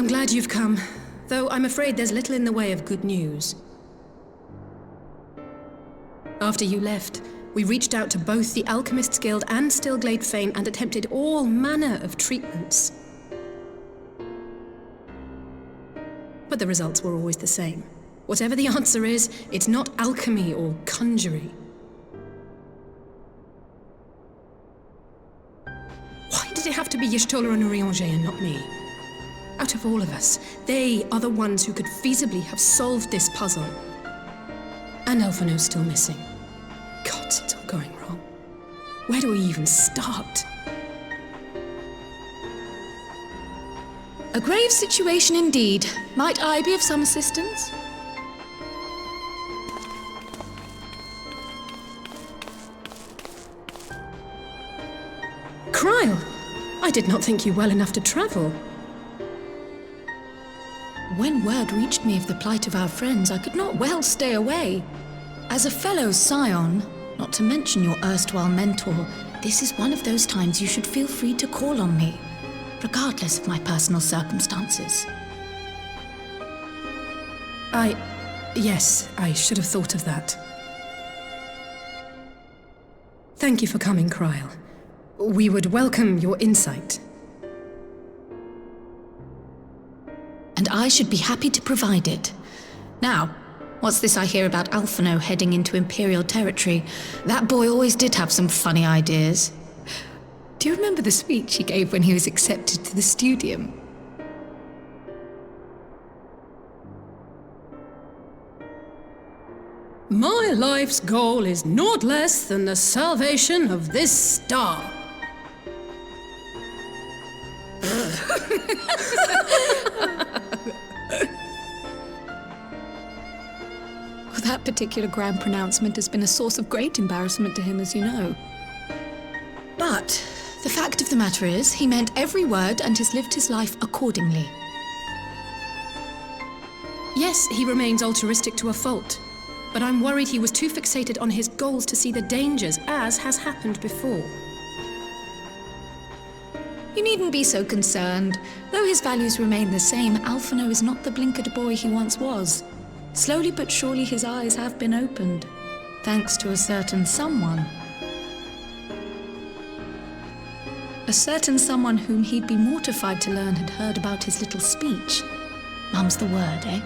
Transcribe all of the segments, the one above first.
I'm glad you've come, though I'm afraid there's little in the way of good news. After you left, we reached out to both the Alchemists Guild and Stillglade Fane and attempted all manner of treatments. But the results were always the same. Whatever the answer is, it's not alchemy or conjuring. Why did it have to be Y'shtola and Urianger and not me? Out of all of us, they are the ones who could feasibly have solved this puzzle. And Elfino's still missing. Gods, it's all going wrong. Where do we even start? A grave situation indeed. Might I be of some assistance? Cryle! I did not think you well enough to travel. When word reached me of the plight of our friends, I could not well stay away. As a fellow scion, not to mention your erstwhile mentor, this is one of those times you should feel free to call on me, regardless of my personal circumstances. Yes, I should have thought of that. Thank you for coming, Cryle. We would welcome your insight. And I should be happy to provide it. Now, what's this I hear about Alphino heading into Imperial territory? That boy always did have some funny ideas. Do you remember the speech he gave when he was accepted to the Studium? My life's goal is naught less than the salvation of this star. That particular grand pronouncement has been a source of great embarrassment to him, as you know. But the fact of the matter is, he meant every word and has lived his life accordingly. Yes, he remains altruistic to a fault, but I'm worried he was too fixated on his goals to see the dangers, as has happened before. You needn't be so concerned. Though his values remain the same, Alphino is not the blinkered boy he once was. Slowly but surely his eyes have been opened, thanks to a certain someone. A certain someone whom he'd be mortified to learn had heard about his little speech. Mum's the word, eh?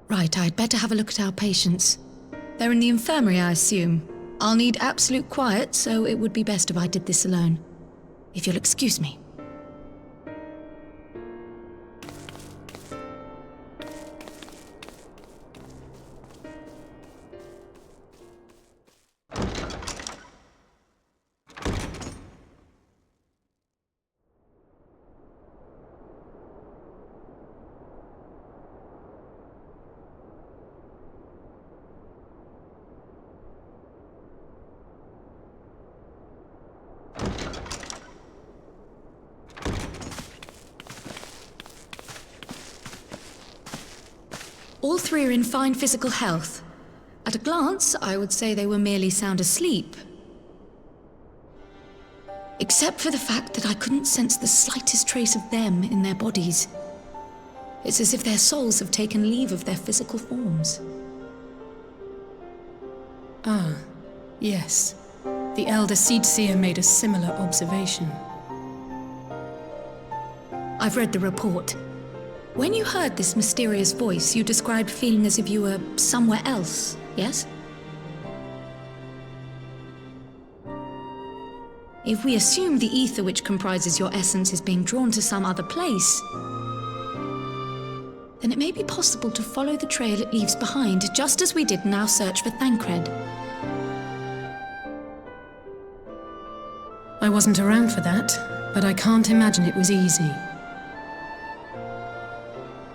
Right, I'd better have a look at our patients. They're in the infirmary, I assume. I'll need absolute quiet, so it would be best if I did this alone. If you'll excuse me. All three are in fine physical health. At a glance, I would say they were merely sound asleep. Except for the fact that I couldn't sense the slightest trace of them in their bodies. It's as if their souls have taken leave of their physical forms. Ah, yes. The Elder Seedseer made a similar observation. I've read the report. When you heard this mysterious voice, you described feeling as if you were somewhere else, yes? If we assume the ether which comprises your essence is being drawn to some other place, then it may be possible to follow the trail it leaves behind, just as we did in our search for Thancred. I wasn't around for that, but I can't imagine it was easy.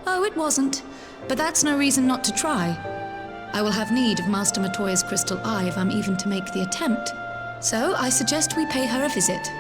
Oh, it wasn't. But that's no reason not to try. I will have need of Master Matoya's crystal eye if I'm even to make the attempt. So I suggest we pay her a visit.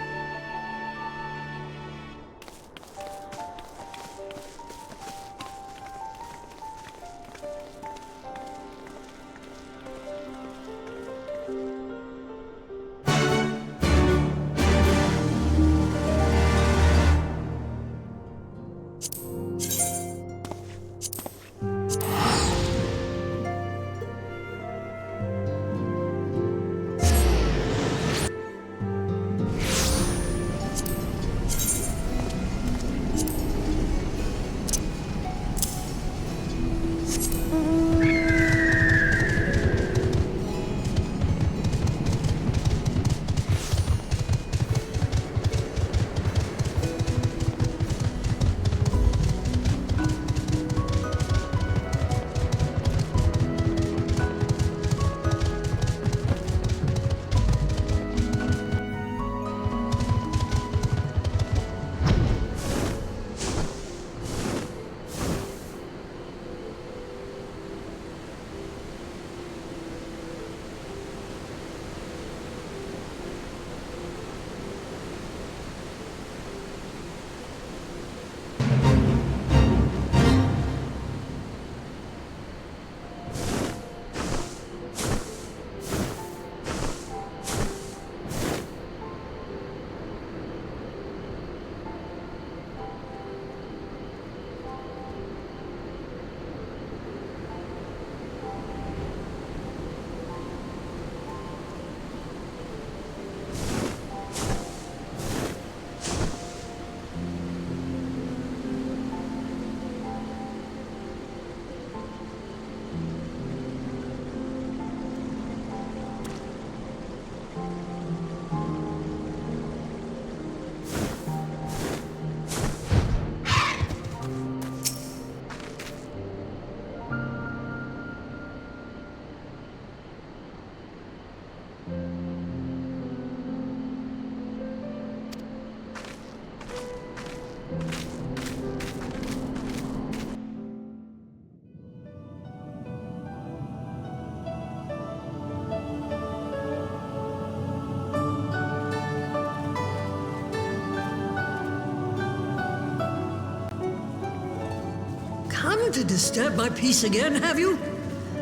come to disturb my peace again, have you?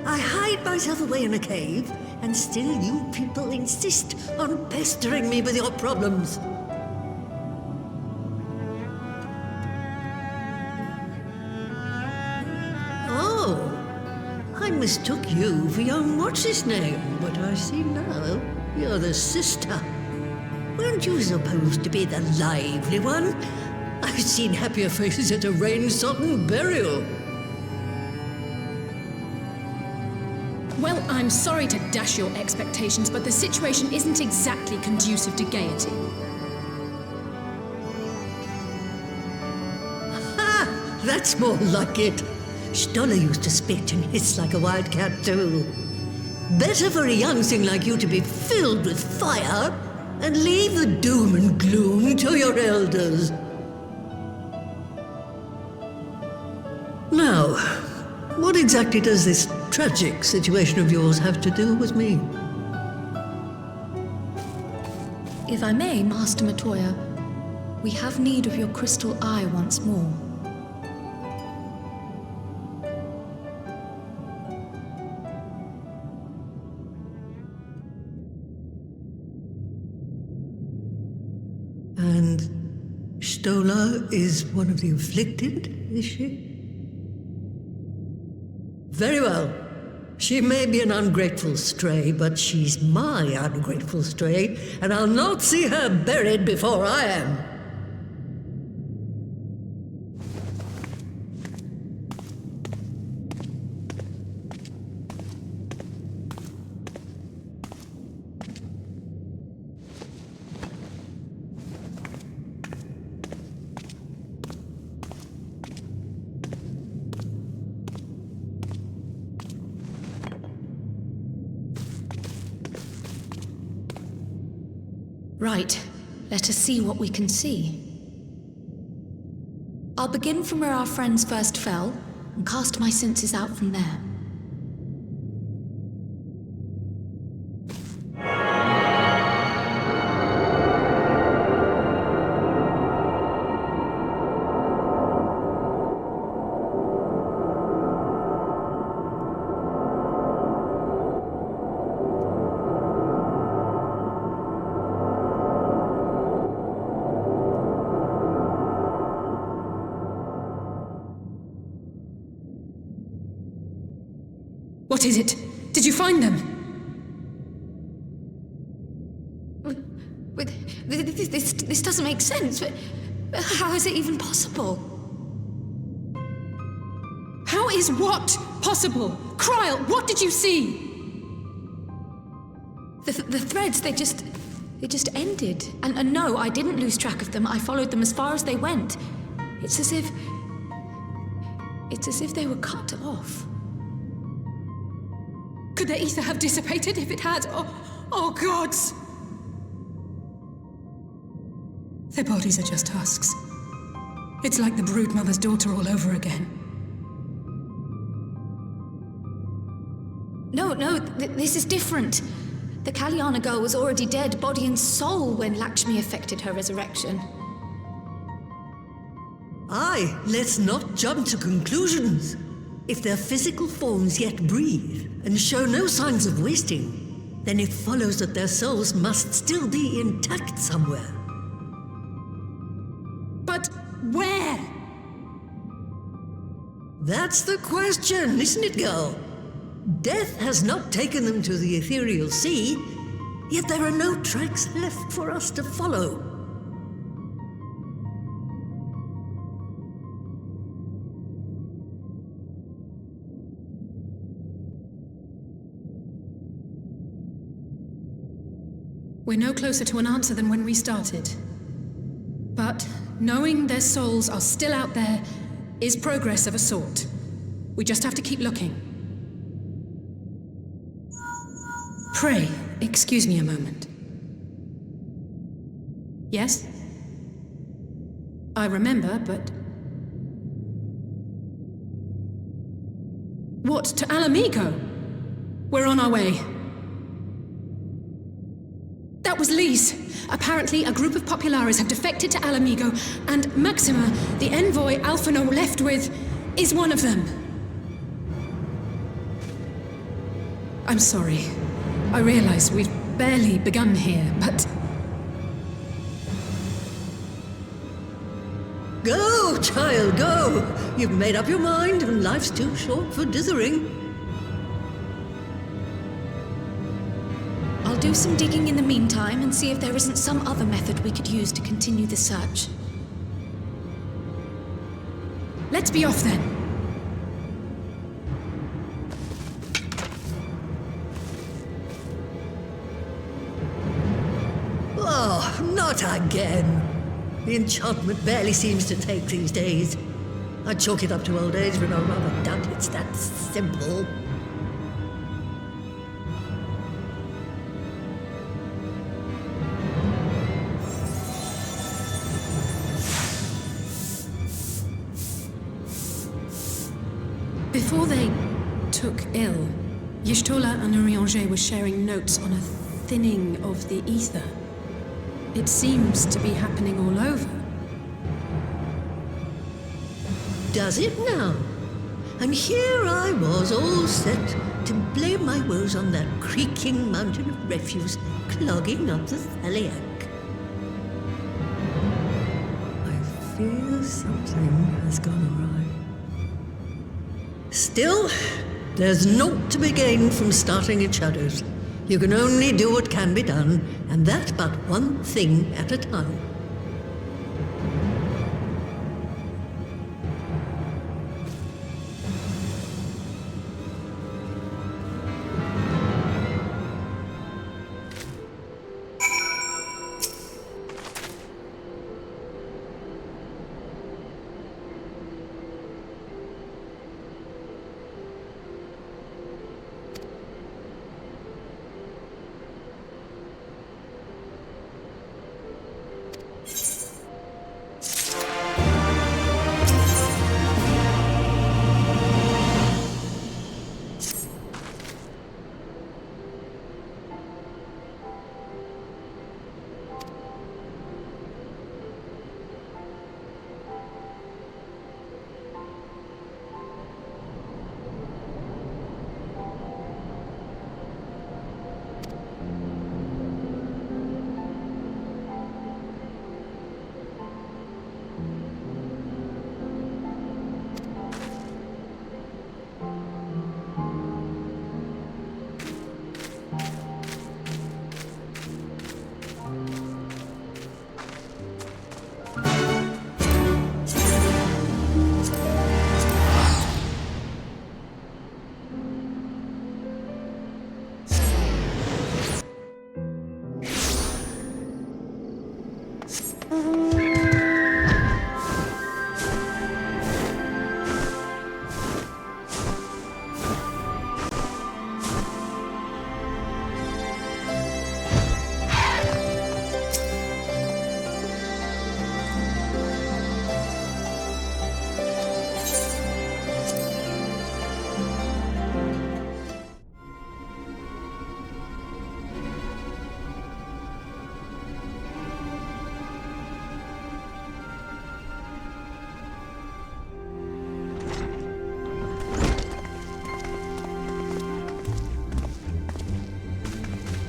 I hide myself away in a cave, and still you people insist on pestering me with your problems. Oh, I mistook you for young what's-his-name, but I see now you're the sister. Weren't you supposed to be the lively one? I've seen happier faces at a rain-sodden burial. Well, I'm sorry to dash your expectations, but the situation isn't exactly conducive to gaiety. Ha! That's more like it. Stoller used to spit and hiss like a wildcat too. Better for a young thing like you to be filled with fire and leave the doom and gloom to your elders. Now, what exactly does this tragic situation of yours have to do with me? If I may, Master Matoya, we have need of your crystal eye once more. And Stoller is one of the afflicted, is she? Very well. She may be an ungrateful stray, but she's my ungrateful stray, and I'll not see her buried before I am. Right, let us see what we can see. I'll begin from where our friends first fell, and cast my senses out from there. What is it? Did you find them? This doesn't make sense. How is it even possible? How is what possible? Kryl, what did you see? The threads, they just ended. And no, I didn't lose track of them. I followed them as far as they went. It's as if they were cut off. Could the ether have dissipated if it had? Oh gods! Their bodies are just husks. It's like the broodmother's daughter all over again. No, this is different. The Kalyana girl was already dead, body and soul, when Lakshmi effected her resurrection. Aye, let's not jump to conclusions. If their physical forms yet breathe and show no signs of wasting, then it follows that their souls must still be intact somewhere. But where? That's the question, isn't it, girl? Death has not taken them to the ethereal sea, yet there are no tracks left for us to follow. We're no closer to an answer than when we started. But knowing their souls are still out there is progress of a sort. We just have to keep looking. Pray, excuse me a moment. Yes? I remember, but... What, to Alamigo? We're on our way. That was Lee's. Apparently, a group of Populares have defected to Alamigo, and Maxima, the envoy Alphino left with... is one of them. I'm sorry. I realize we've barely begun here, but... Go, child, go! You've made up your mind, and life's too short for dithering. I'll do some digging in the meantime and see if there isn't some other method we could use to continue the search. Let's be off then. Oh, not again. The enchantment barely seems to take these days. I chalk it up to old age, but I rather doubt it's that simple. Before they took ill, Y'shtola and Urianger were sharing notes on a thinning of the ether. It seems to be happening all over. Does it now? And here I was, all set to blame my woes on that creaking mountain of refuse clogging up the Thaliac. I fear something has gone awry. Still, there's naught to be gained from starting in shadows. You can only do what can be done, and that but one thing at a time.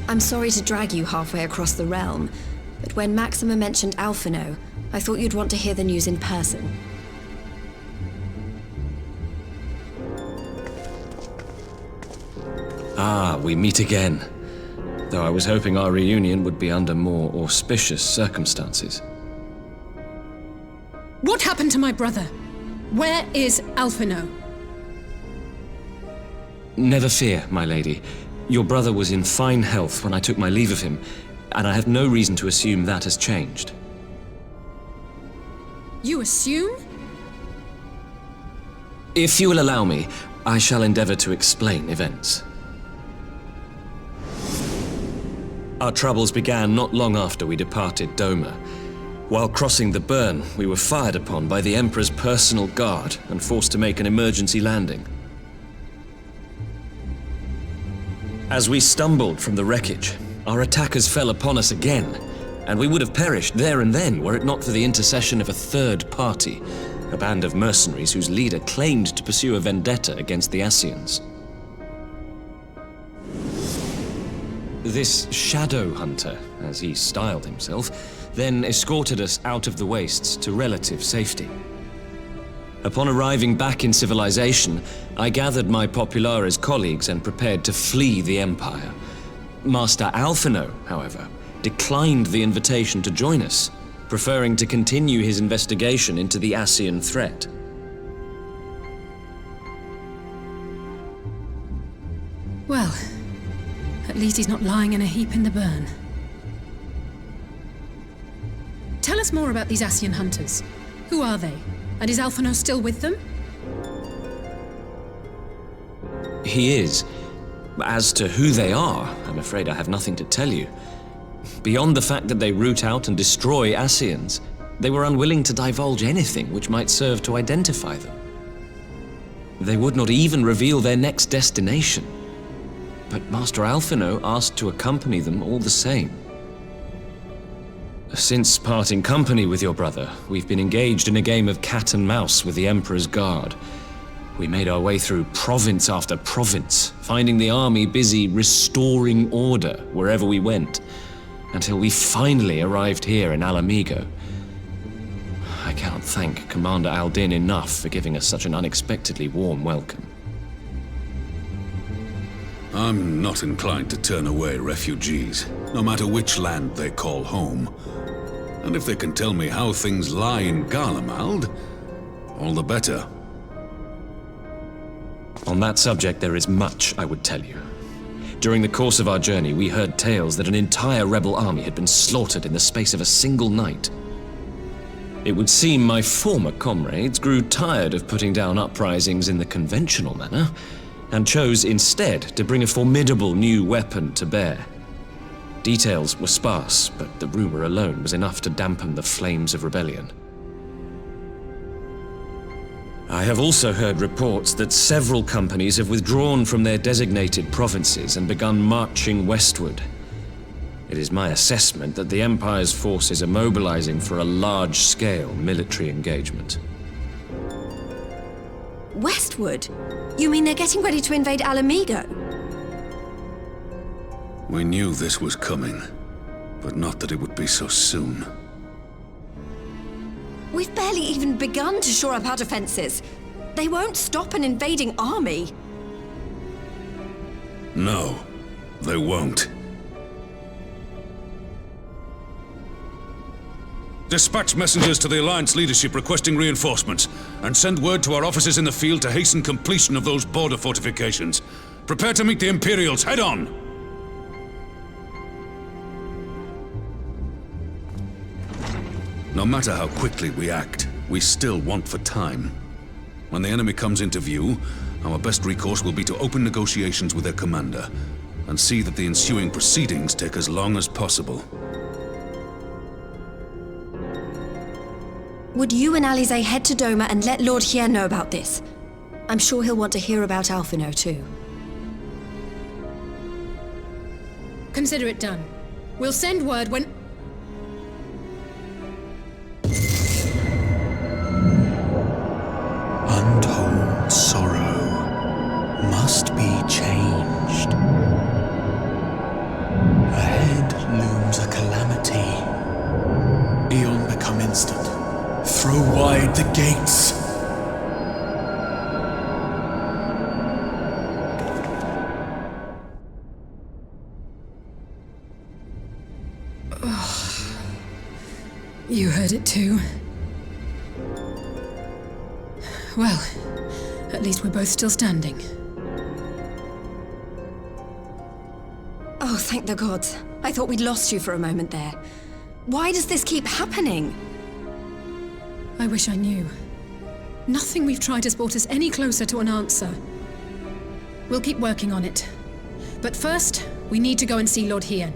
I'm sorry to drag you halfway across the realm, but when Maxima mentioned Alphino, I thought you'd want to hear the news in person. Ah, we meet again. Though I was hoping our reunion would be under more auspicious circumstances. What happened to my brother? Where is Alphino? Never fear, my lady. Your brother was in fine health when I took my leave of him, and I have no reason to assume that has changed. You assume? If you will allow me, I shall endeavor to explain events. Our troubles began not long after we departed Doma. While crossing the burn, we were fired upon by the Emperor's personal guard and forced to make an emergency landing. As we stumbled from the wreckage, our attackers fell upon us again, and we would have perished there and then were it not for the intercession of a third party, a band of mercenaries whose leader claimed to pursue a vendetta against the Ascians. This shadow hunter, as he styled himself, then escorted us out of the wastes to relative safety. Upon arriving back in civilization, I gathered my Populares colleagues and prepared to flee the Empire. Master Alphino, however, declined the invitation to join us, preferring to continue his investigation into the Ascian threat. Well, at least he's not lying in a heap in the burn. Tell us more about these Ascian hunters. Who are they? And is Alphino still with them? He is. As to who they are, I'm afraid I have nothing to tell you. Beyond the fact that they root out and destroy Ascians, they were unwilling to divulge anything which might serve to identify them. They would not even reveal their next destination. But Master Alphino asked to accompany them all the same. Since parting company with your brother, we've been engaged in a game of cat and mouse with the Emperor's Guard. We made our way through province after province, finding the army busy restoring order wherever we went, until we finally arrived here in Alamigo. I cannot thank Commander Aldin enough for giving us such an unexpectedly warm welcome. I'm not inclined to turn away refugees, no matter which land they call home. And if they can tell me how things lie in Garlemald, all the better. On that subject, there is much I would tell you. During the course of our journey, we heard tales that an entire rebel army had been slaughtered in the space of a single night. It would seem my former comrades grew tired of putting down uprisings in the conventional manner, and chose instead to bring a formidable new weapon to bear. Details were sparse, but the rumor alone was enough to dampen the flames of rebellion. I have also heard reports that several companies have withdrawn from their designated provinces and begun marching westward. It is my assessment that the Empire's forces are mobilizing for a large-scale military engagement. Westward? You mean they're getting ready to invade Alamigo? We knew this was coming, but not that it would be so soon. We've barely even begun to shore up our defenses. They won't stop an invading army. No, they won't. Dispatch messengers to the Alliance leadership requesting reinforcements, and send word to our officers in the field to hasten completion of those border fortifications. Prepare to meet the Imperials head-on! No matter how quickly we act, we still want for time. When the enemy comes into view, our best recourse will be to open negotiations with their commander, and see that the ensuing proceedings take as long as possible. Would you and Alize head to Doma and let Lord Hien know about this? I'm sure he'll want to hear about Alphino too. Consider it done. We'll send word when... Untold sorrow must be changed. Ahead looms a calamity. Eon become instant. Throw wide the gates. You heard it too. Well, at least we're both still standing. Oh, thank the gods. I thought we'd lost you for a moment there. Why does this keep happening? I wish I knew. Nothing we've tried has brought us any closer to an answer. We'll keep working on it. But first, we need to go and see Lord Hien.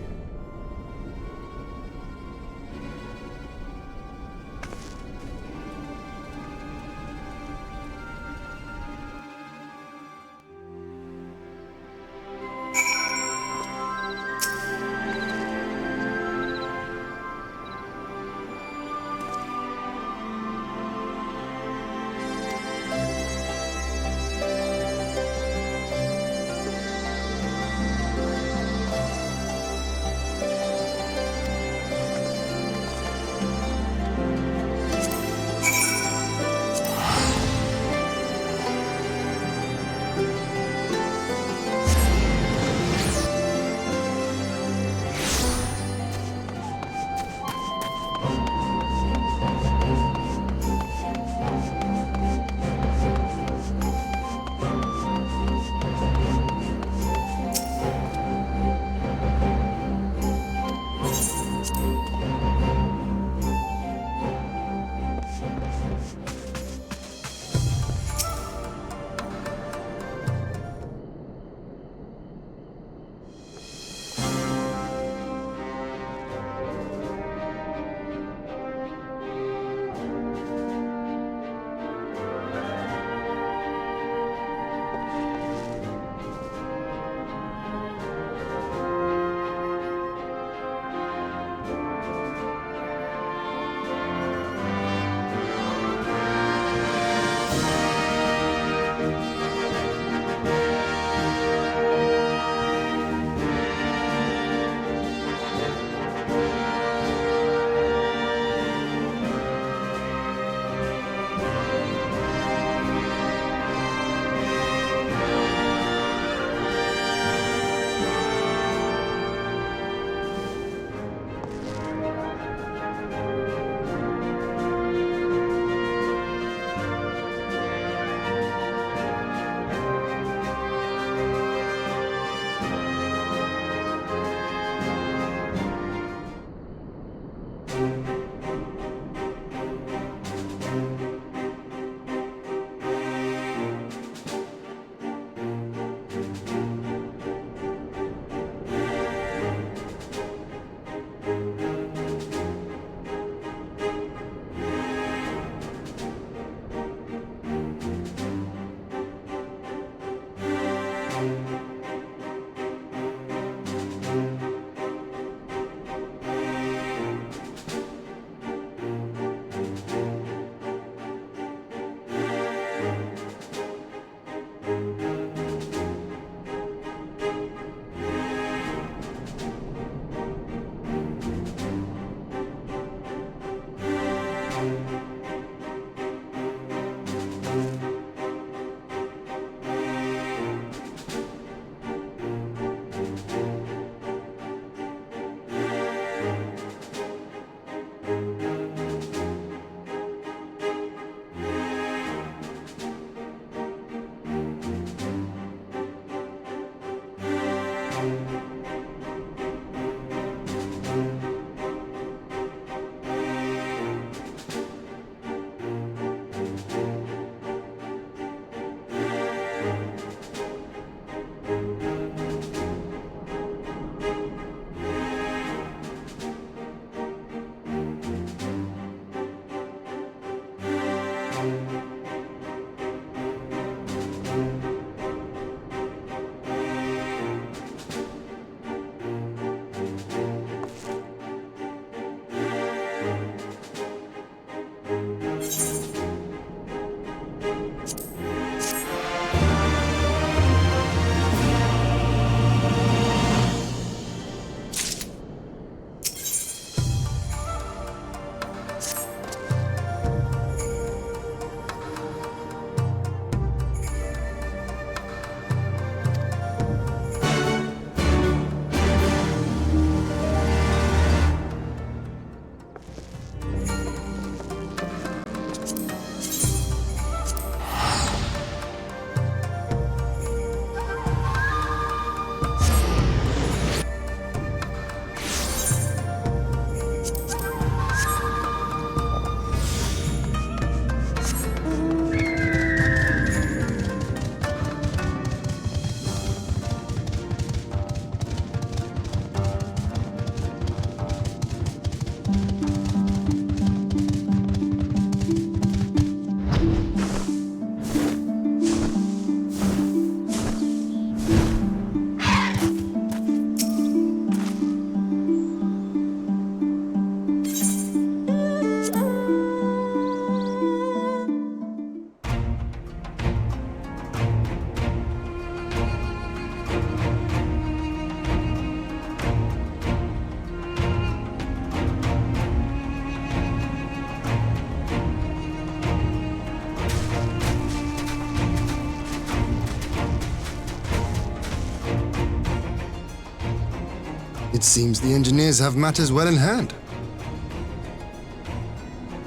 It seems the engineers have matters well in hand.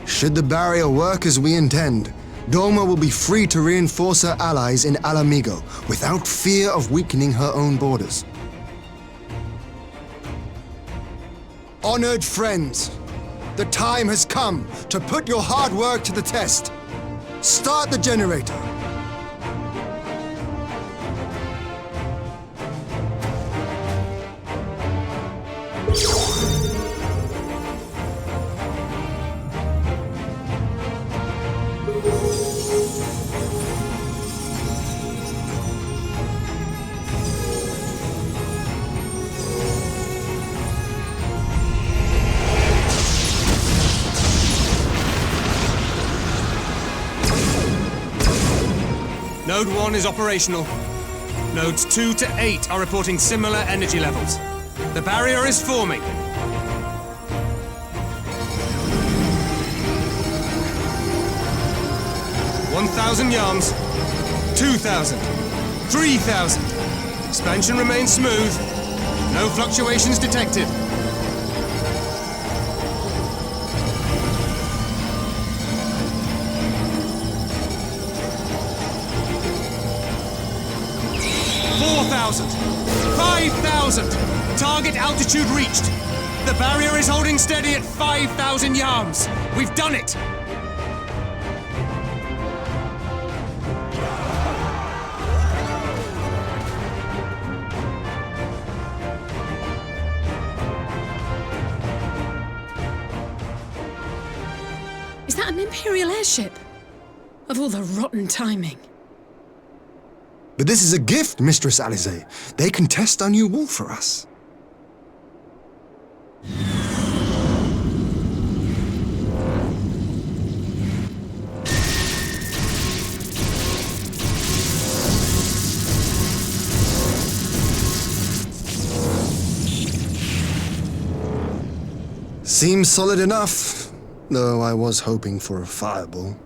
Should the barrier work as we intend, Doma will be free to reinforce her allies in Alamigo without fear of weakening her own borders. Honored friends, the time has come to put your hard work to the test. Start the generator. Node 1 is operational. Nodes 2 to 8 are reporting similar energy levels. The barrier is forming. 1,000 yards. 2,000. 3,000. Expansion remains smooth. No fluctuations detected. 4,000! 5,000! Target altitude reached! The barrier is holding steady at 5,000 yards! We've done it! Is that an Imperial airship? Of all the rotten timing. But this is a gift, Mistress Alize. They can test our new wall for us. Seems solid enough, though I was hoping for a fireball.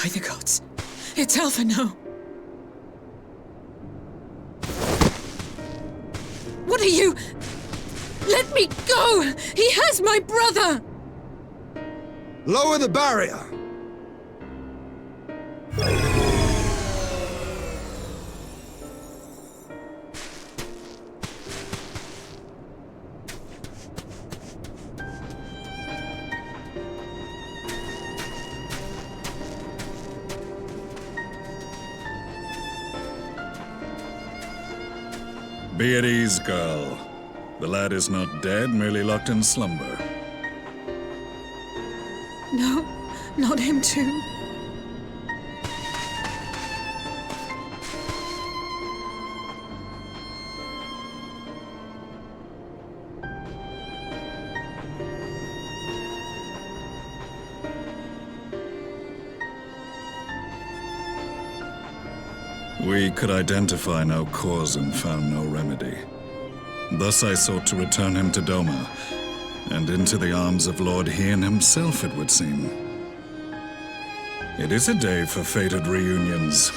By the gods, it's Alphino. What are you? Let me go! He has my brother! Lower the barrier! Be at ease, girl. The lad is not dead, merely locked in slumber. No, not him too. We could identify no cause and found no remedy. Thus I sought to return him to Doma, and into the arms of Lord Hien himself, it would seem. It is a day for fated reunions.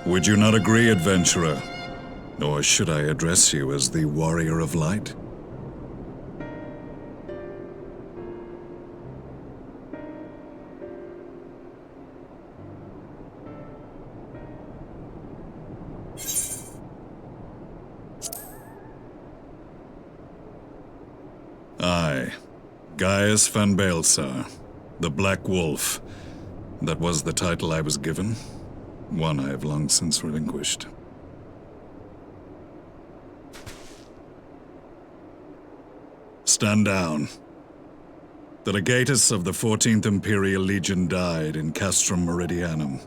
Would you not agree, adventurer? Or should I address you as the Warrior of Light? I, Gaius van Baelsar, the Black Wolf. That was the title I was given, one I have long since relinquished. Stand down. The legatus of the 14th Imperial Legion died in Castrum Meridianum.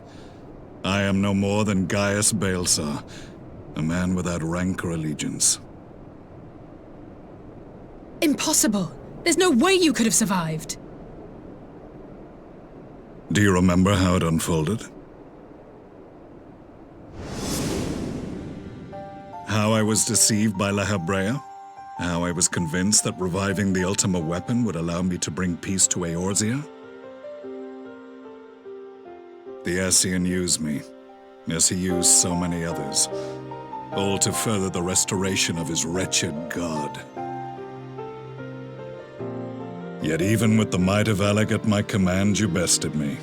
I am no more than Gaius Baelsar, a man without rank or allegiance. Impossible! There's no way you could have survived! Do you remember how it unfolded? How I was deceived by La Habrea? How I was convinced that reviving the Ultima weapon would allow me to bring peace to Eorzea? The Ascian used me, as he used so many others, all to further the restoration of his wretched god. Yet even with the might of Alec at my command, you bested me.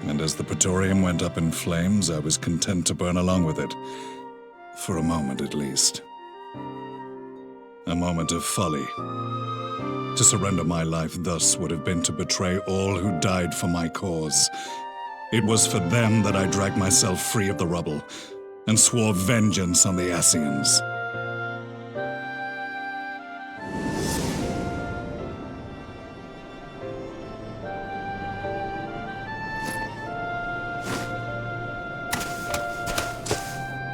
And as the Praetorium went up in flames, I was content to burn along with it. For a moment at least. A moment of folly. To surrender my life thus would have been to betray all who died for my cause. It was for them that I dragged myself free of the rubble, and swore vengeance on the Ascians.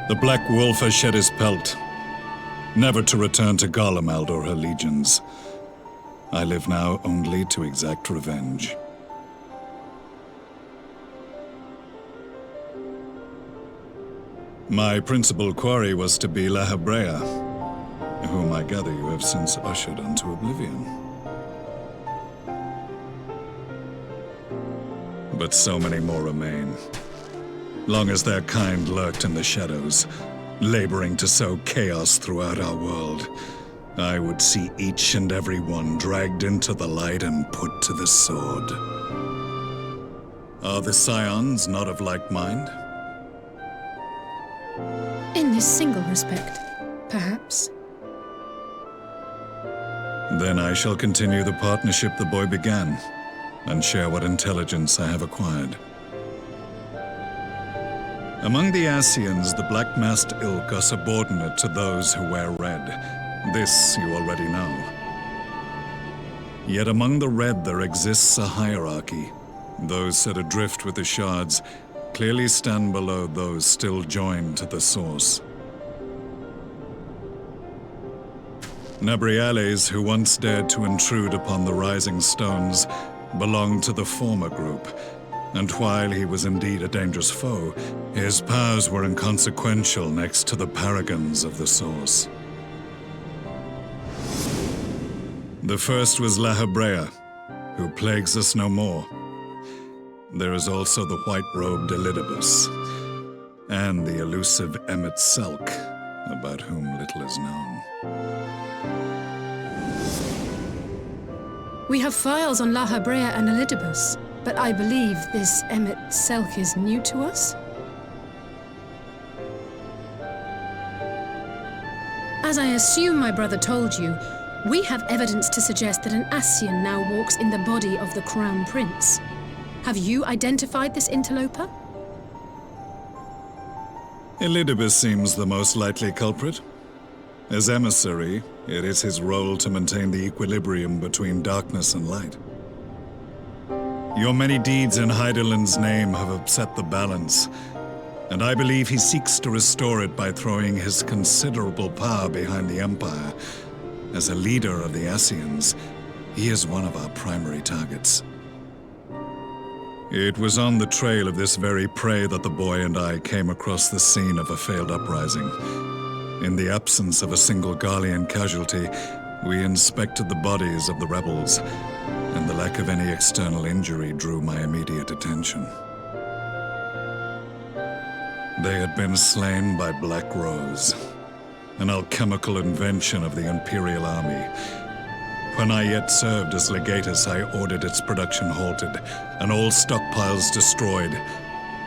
The Black Wolf has shed his pelt, never to return to Garlemald or her legions. I live now only to exact revenge. My principal quarry was to be La Habrea, whom I gather you have since ushered unto oblivion. But so many more remain. Long as their kind lurked in the shadows, laboring to sow chaos throughout our world, I would see each and every one dragged into the light and put to the sword. Are the Scions not of like mind? In this single respect, perhaps. Then I shall continue the partnership the boy began, and share what intelligence I have acquired. Among the Ascians, the Black-Masked Ilk are subordinate to those who wear red. This you already know. Yet among the Red there exists a hierarchy. Those set adrift with the shards clearly stand below those still joined to the source. Nabriales, who once dared to intrude upon the Rising Stones, belonged to the former group, and while he was indeed a dangerous foe, his powers were inconsequential next to the paragons of the Source. The first was La Habrea, who plagues us no more. There is also the white-robed Elidibus, and the elusive Emmet Selk, about whom little is known. We have files on La Habrea and Elidibus, but I believe this Emmet Selk is new to us? As I assume my brother told you, we have evidence to suggest that an Ascian now walks in the body of the Crown Prince. Have you identified this interloper? Elidibus seems the most likely culprit. As emissary, it is his role to maintain the equilibrium between darkness and light. Your many deeds in Hydaelyn's name have upset the balance, and I believe he seeks to restore it by throwing his considerable power behind the Empire. As a leader of the Ascians, he is one of our primary targets. It was on the trail of this very prey that the boy and I came across the scene of a failed uprising. In the absence of a single Garlean casualty, we inspected the bodies of the rebels, and the lack of any external injury drew my immediate attention. They had been slain by Black Rose, an alchemical invention of the Imperial Army. When I yet served as legatus, I ordered its production halted, and all stockpiles destroyed.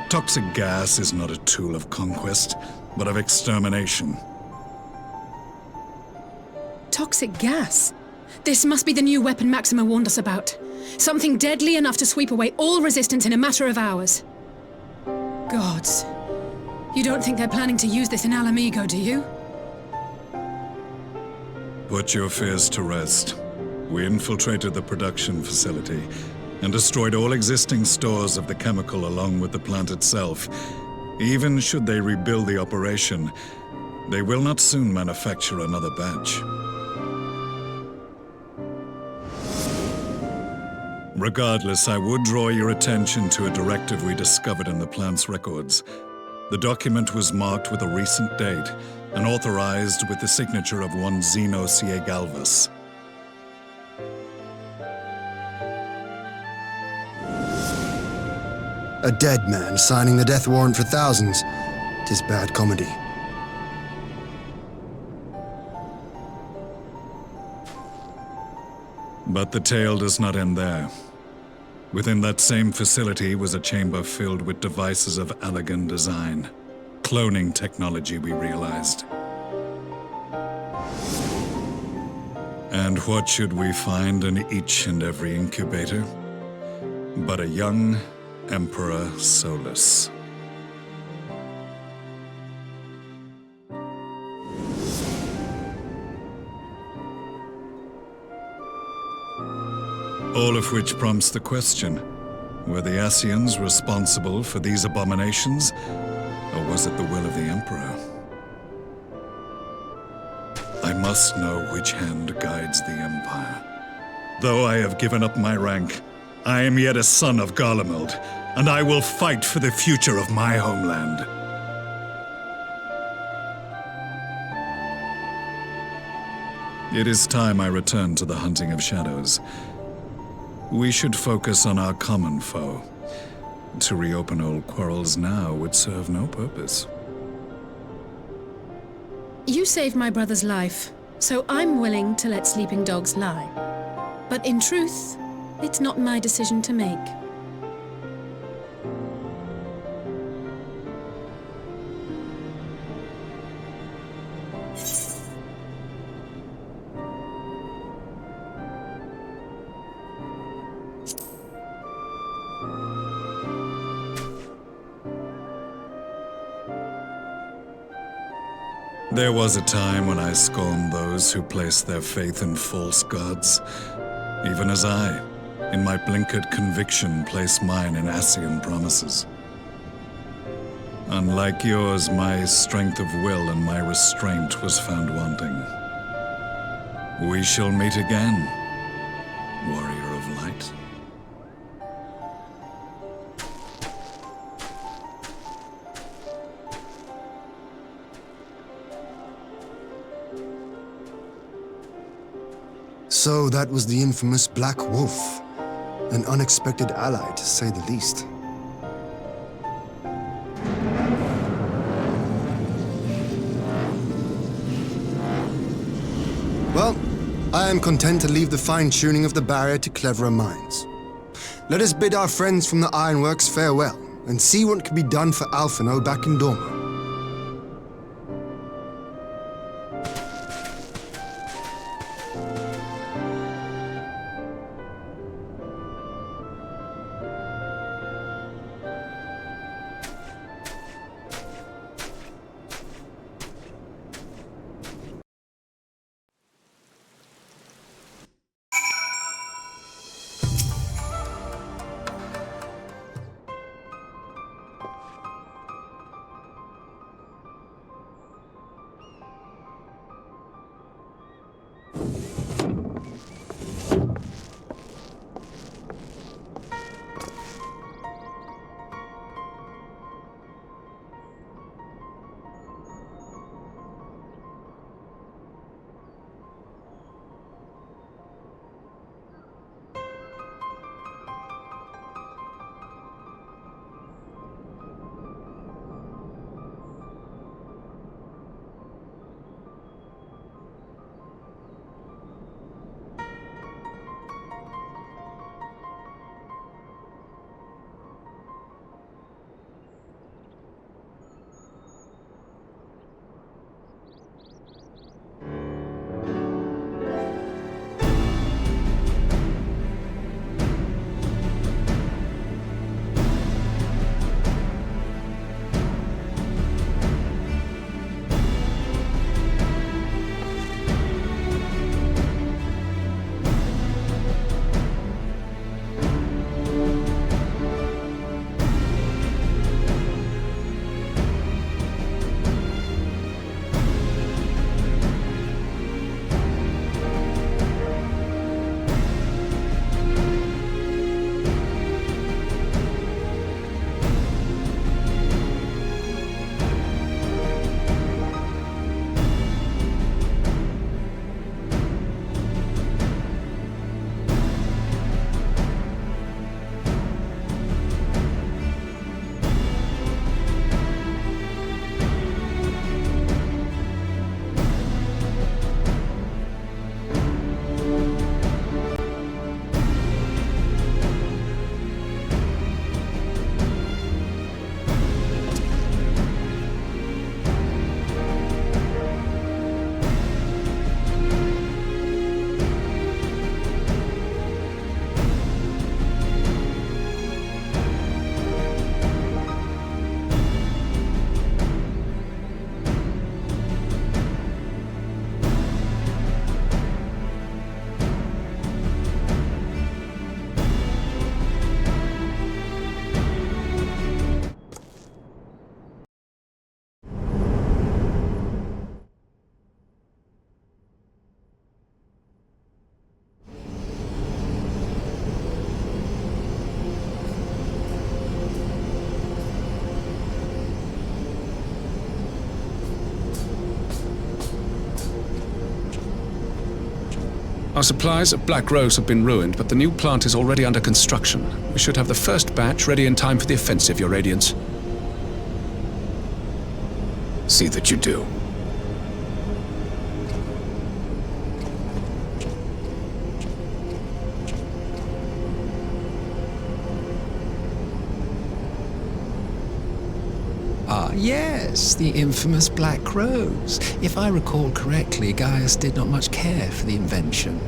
Toxic gas is not a tool of conquest, but of extermination. Toxic gas? This must be the new weapon Maxima warned us about. Something deadly enough to sweep away all resistance in a matter of hours. Gods. You don't think they're planning to use this in Alamigo, do you? Put your fears to rest. We infiltrated the production facility and destroyed all existing stores of the chemical along with the plant itself. Even should they rebuild the operation, they will not soon manufacture another batch. Regardless, I would draw your attention to a directive we discovered in the plant's records. The document was marked with a recent date and authorized with the signature of one Zeno Galvus. A dead man signing the death warrant for thousands. 'Tis bad comedy. But the tale does not end there. Within that same facility was a chamber filled with devices of elegant design. Cloning technology, we realized. And what should we find in each and every incubator? But a young Emperor Solus. All of which prompts the question, were the Ascians responsible for these abominations, or was it the will of the Emperor? I must know which hand guides the Empire. Though I have given up my rank, I am yet a son of Garlemald, and I will fight for the future of my homeland. It is time I return to the hunting of shadows. We should focus on our common foe. To reopen old quarrels now would serve no purpose. You saved my brother's life, so I'm willing to let sleeping dogs lie. But in truth, it's not my decision to make. There was a time when I scorned those who placed their faith in false gods, even as I, in my blinkered conviction, place mine in Ascian promises. Unlike yours, my strength of will and my restraint was found wanting. We shall meet again, warrior of light. So that was the infamous Black Wolf. An unexpected ally, to say the least. Well, I am content to leave the fine-tuning of the barrier to cleverer minds. Let us bid our friends from the Ironworks farewell, and see what can be done for Alphino back in Dorma. Our supplies of Black Rose have been ruined, but the new plant is already under construction. We should have the first batch ready in time for the offensive, Your Radiance. See that you do. Ah, yes, the infamous Black Rose. If I recall correctly, Gaius did not much care for the invention.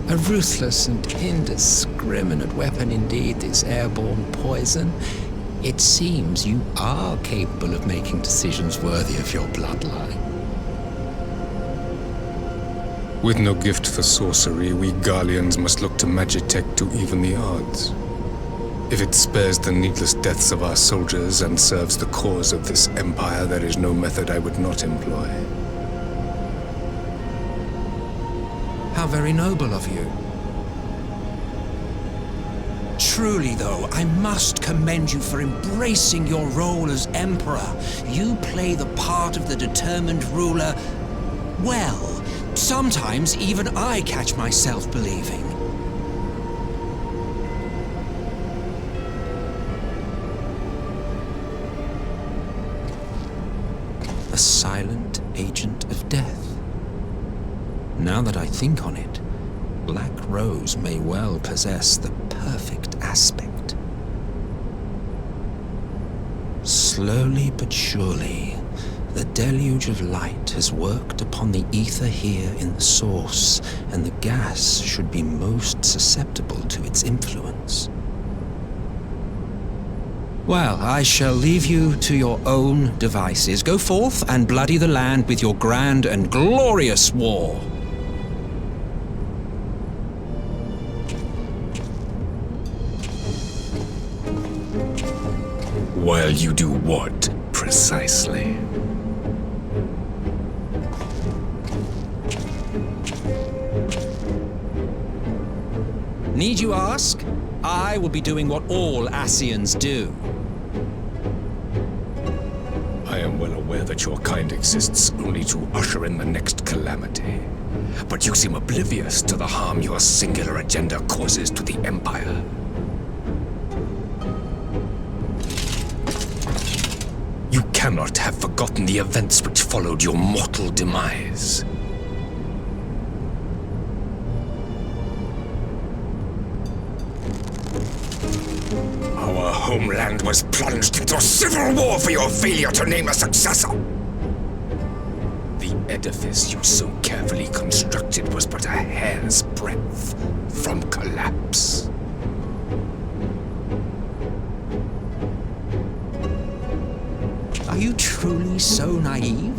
A ruthless and indiscriminate weapon indeed, this airborne poison. It seems you are capable of making decisions worthy of your bloodline. With no gift for sorcery, we Garleans must look to Magitech to even the odds. If it spares the needless deaths of our soldiers and serves the cause of this empire, there is no method I would not employ. How very noble of you. Truly, though, I must commend you for embracing your role as Emperor. You play the part of the determined ruler well. Sometimes even I catch myself believing. A silent agent of death. Now that I think on it, Black Rose may well possess the perfect aspect. Slowly but surely, the deluge of light has worked upon the ether here in the source, and the gas should be most susceptible to its influence. Well, I shall leave you to your own devices. Go forth and bloody the land with your grand and glorious war. While you do what, precisely? Need you ask? I will be doing what all Ascians do. I am well aware that your kind exists only to usher in the next calamity. But you seem oblivious to the harm your singular agenda causes to the Empire. You cannot have forgotten the events which followed your mortal demise. Our homeland was plunged into civil war for your failure to name a successor. The edifice you so carefully constructed was but a hair's breadth from collapse. Are you truly so naive?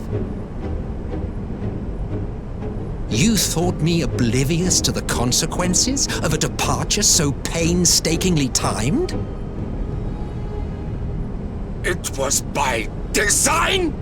You thought me oblivious to the consequences of a departure so painstakingly timed? It was by design?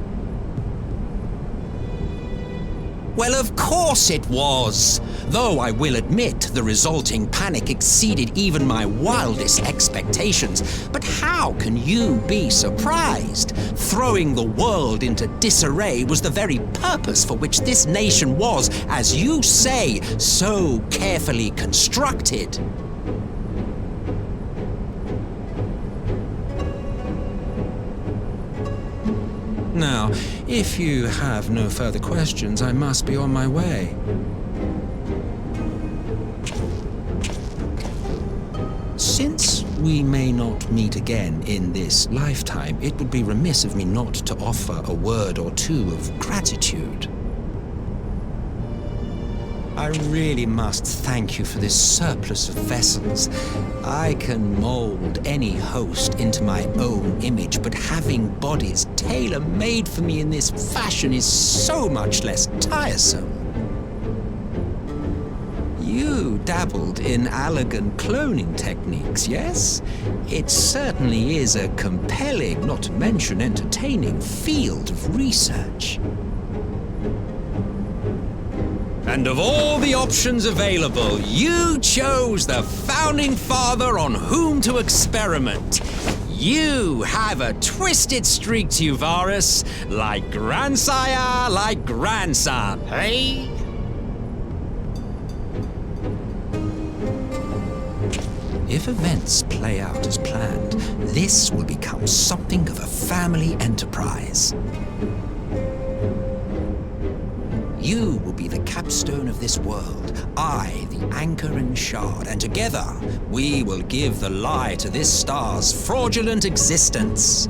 Well, of course it was. Though I will admit the resulting panic exceeded even my wildest expectations. But how can you be surprised? Throwing the world into disarray was the very purpose for which this nation was, as you say, so carefully constructed. Now, if you have no further questions, I must be on my way. Since we may not meet again in this lifetime, it would be remiss of me not to offer a word or two of gratitude. I really must thank you for this surplus of vessels. I can mold any host into my own image, but having bodies tailor-made for me in this fashion is so much less tiresome. You dabbled in elegant cloning techniques, yes? It certainly is a compelling, not to mention entertaining, field of research. And of all the options available, you chose the founding father on whom to experiment. You have a twisted streak to you, Varus. Like grandsire, like grandson, hey? If events play out as planned, this will become something of a family enterprise. You will be the capstone of this world, I the anchor and shard, and together we will give the lie to this star's fraudulent existence.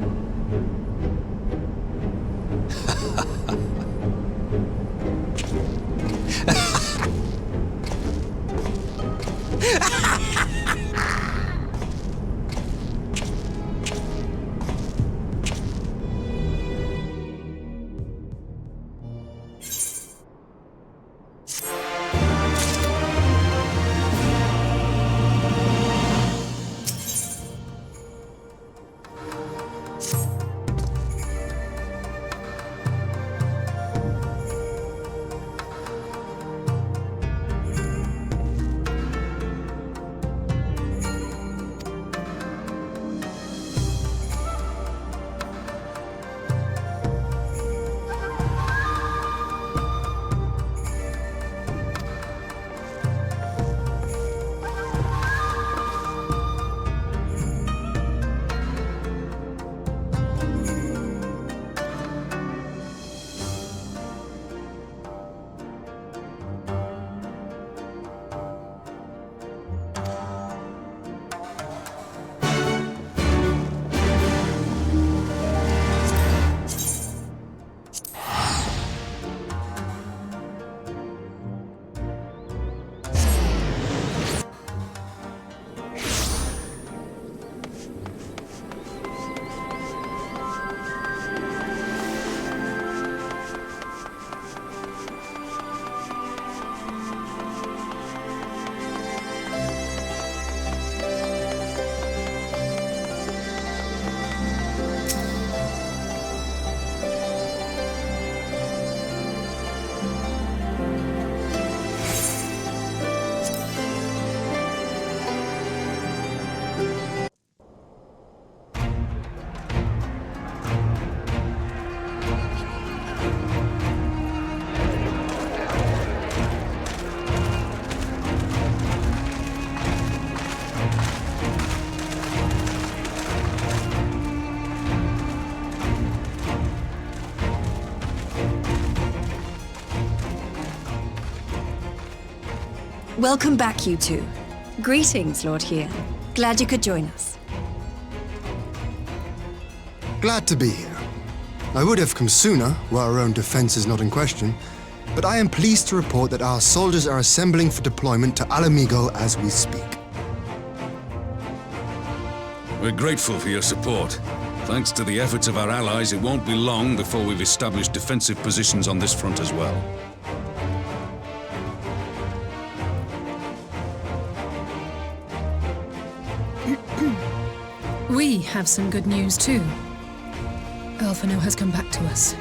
Welcome back, you two. Greetings, Lord Here. Glad you could join us. Glad to be here. I would have come sooner, were our own defense is not in question, but I am pleased to report that our soldiers are assembling for deployment to Alamigo as we speak. We're grateful for your support. Thanks to the efforts of our allies, it won't be long before we've established defensive positions on this front as well. We have some good news too. Alphino has come back to us.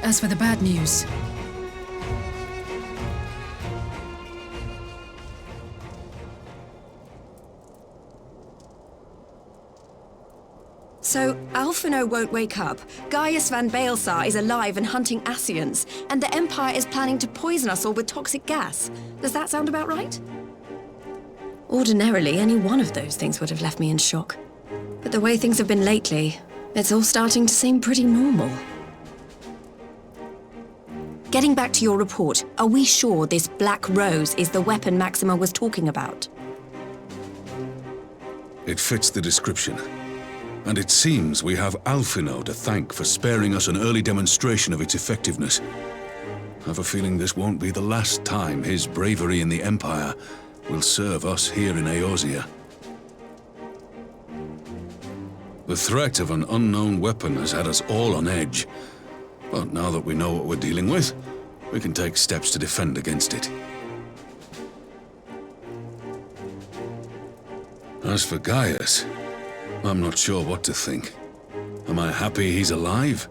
As for the bad news, So, Alphino won't wake up, Gaius van Baelsar is alive and hunting Ascians, and the Empire is planning to poison us all with toxic gas. Does that sound about right? Ordinarily, any one of those things would have left me in shock. But the way things have been lately, it's all starting to seem pretty normal. Getting back to your report, are we sure this Black Rose is the weapon Maxima was talking about? It fits the description. And it seems we have Alphino to thank for sparing us an early demonstration of its effectiveness. I have a feeling this won't be the last time his bravery in the Empire will serve us here in Eorzea. The threat of an unknown weapon has had us all on edge. But now that we know what we're dealing with, we can take steps to defend against it. As for Gaius, I'm not sure what to think. Am I happy he's alive?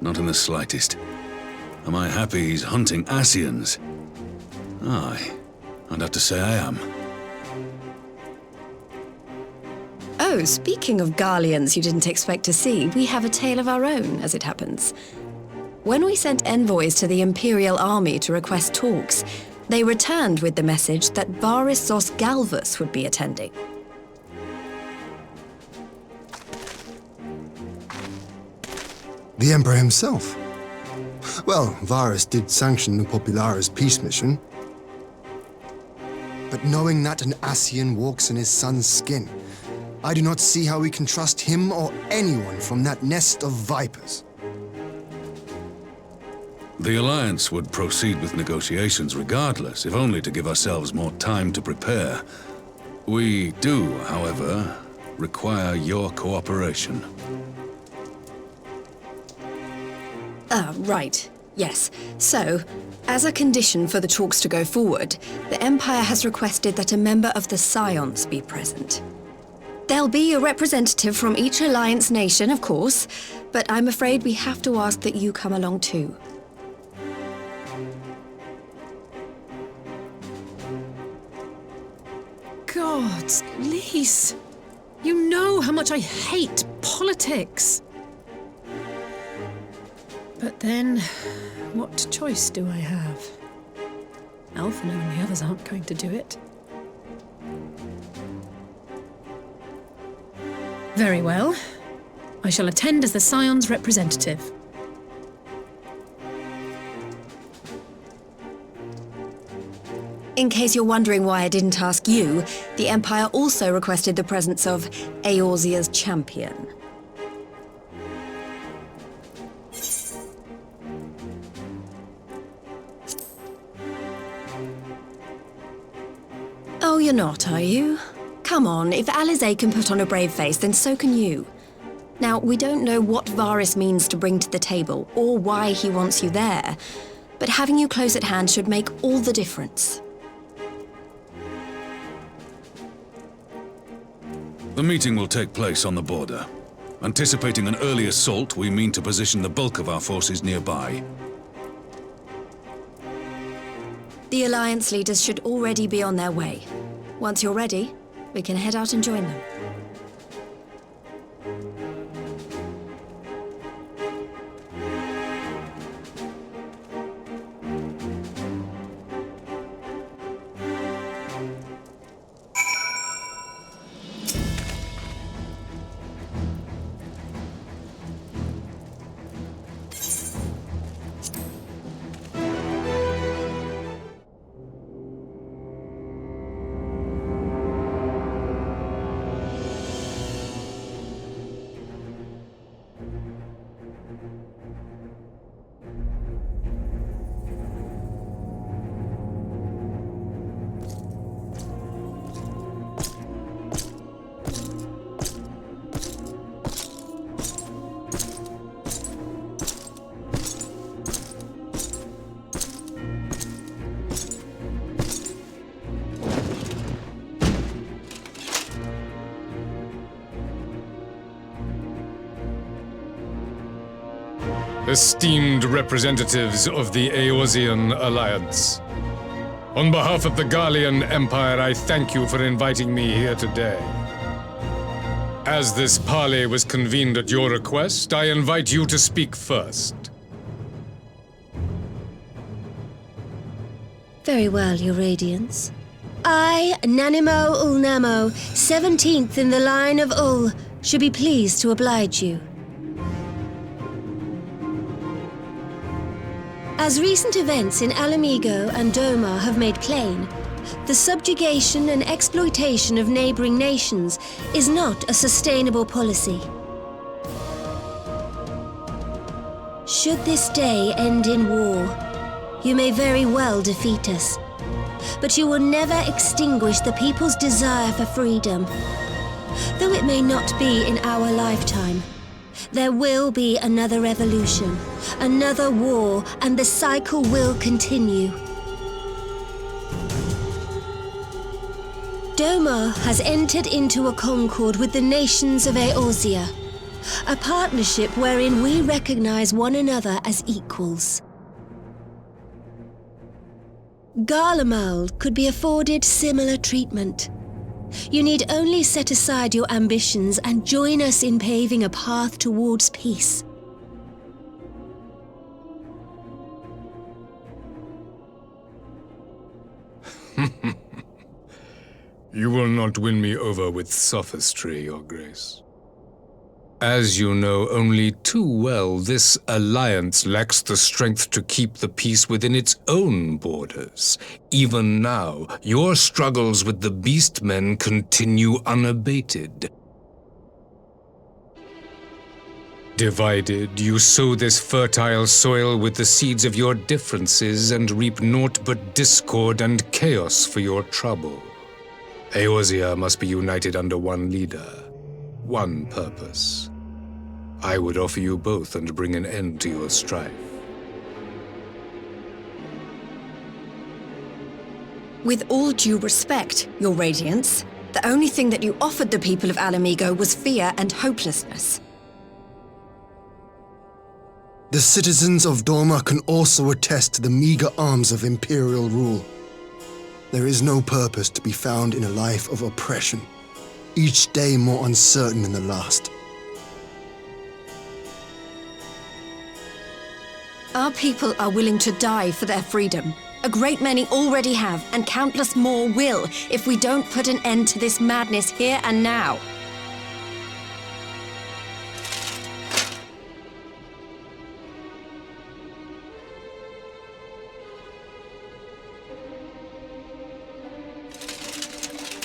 Not in the slightest. Am I happy he's hunting Ascians? Aye, I'd have to say I am. Oh, Oh, speaking of Garleans you didn't expect to see, we have a tale of our own, as it happens. When we sent envoys to the Imperial Army to request talks, they returned with the message that Varys Zos Galvus would be attending. The Emperor himself. Well, Varys did sanction the Popularis peace mission. But knowing that an Ascian walks in his son's skin, I do not see how we can trust him or anyone from that nest of vipers. The Alliance would proceed with negotiations regardless, if only to give ourselves more time to prepare. We do, however, require your cooperation. Right. Yes. So, as a condition for the talks to go forward, the Empire has requested that a member of the Scions be present. There'll be a representative from each Alliance nation, of course, but I'm afraid we have to ask that you come along too. God, Lise, you know how much I hate politics. But then, what choice do I have? Alphino and the others aren't going to do it. Very well. I shall attend as the Scion's representative. In case you're wondering why I didn't ask you, the Empire also requested the presence of Eorzea's champion. Oh, you're not, are you? Come on, if Alizé can put on a brave face, then so can you. Now, we don't know what Varys means to bring to the table, or why he wants you there, but having you close at hand should make all the difference. The meeting will take place on the border. Anticipating an early assault, we mean to position the bulk of our forces nearby. The Alliance leaders should already be on their way. Once you're ready, we can head out and join them. Esteemed representatives of the Eorzean Alliance, on behalf of the Garlean Empire, I thank you for inviting me here today. As this parley was convened at your request, I invite you to speak first. Very well, Your Radiance. I, Nanimo Ulnamo, 17th in the line of Ul, should be pleased to oblige you. As recent events in Alamigo and Doma have made plain, the subjugation and exploitation of neighboring nations is not a sustainable policy. Should this day end in war, you may very well defeat us, but you will never extinguish the people's desire for freedom. Though it may not be in our lifetime, there will be another revolution, another war, and the cycle will continue. Doma has entered into a concord with the nations of Eorzea, a partnership wherein we recognize one another as equals. Garlemald could be afforded similar treatment. You need only set aside your ambitions and join us in paving a path towards peace. You will not win me over with sophistry, Your Grace. As you know only too well, this alliance lacks the strength to keep the peace within its own borders. Even now, your struggles with the Beastmen continue unabated. Divided, you sow this fertile soil with the seeds of your differences and reap naught but discord and chaos for your trouble. Eorzea must be united under one leader, one purpose. I would offer you both and bring an end to your strife. With all due respect, Your Radiance, the only thing that you offered the people of Alamigo was fear and hopelessness. The citizens of Dorma can also attest to the meager arms of Imperial rule. There is no purpose to be found in a life of oppression, each day more uncertain than the last. Our people are willing to die for their freedom. A great many already have, and countless more will, if we don't put an end to this madness here and now.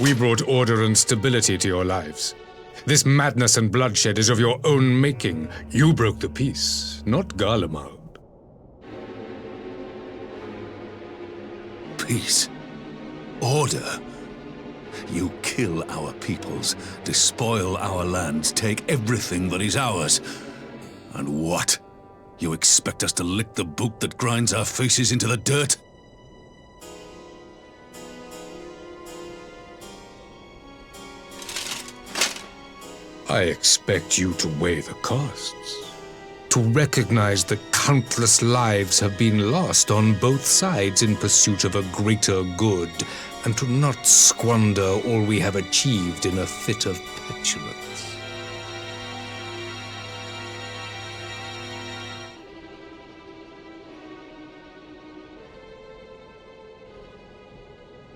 We brought order and stability to your lives. This madness and bloodshed is of your own making. You broke the peace, not Garlemald. Peace. Order. You kill our peoples, despoil our lands, take everything that is ours. And what? You expect us to lick the boot that grinds our faces into the dirt? I expect you to weigh the costs. To recognize that countless lives have been lost on both sides in pursuit of a greater good, and to not squander all we have achieved in a fit of petulance.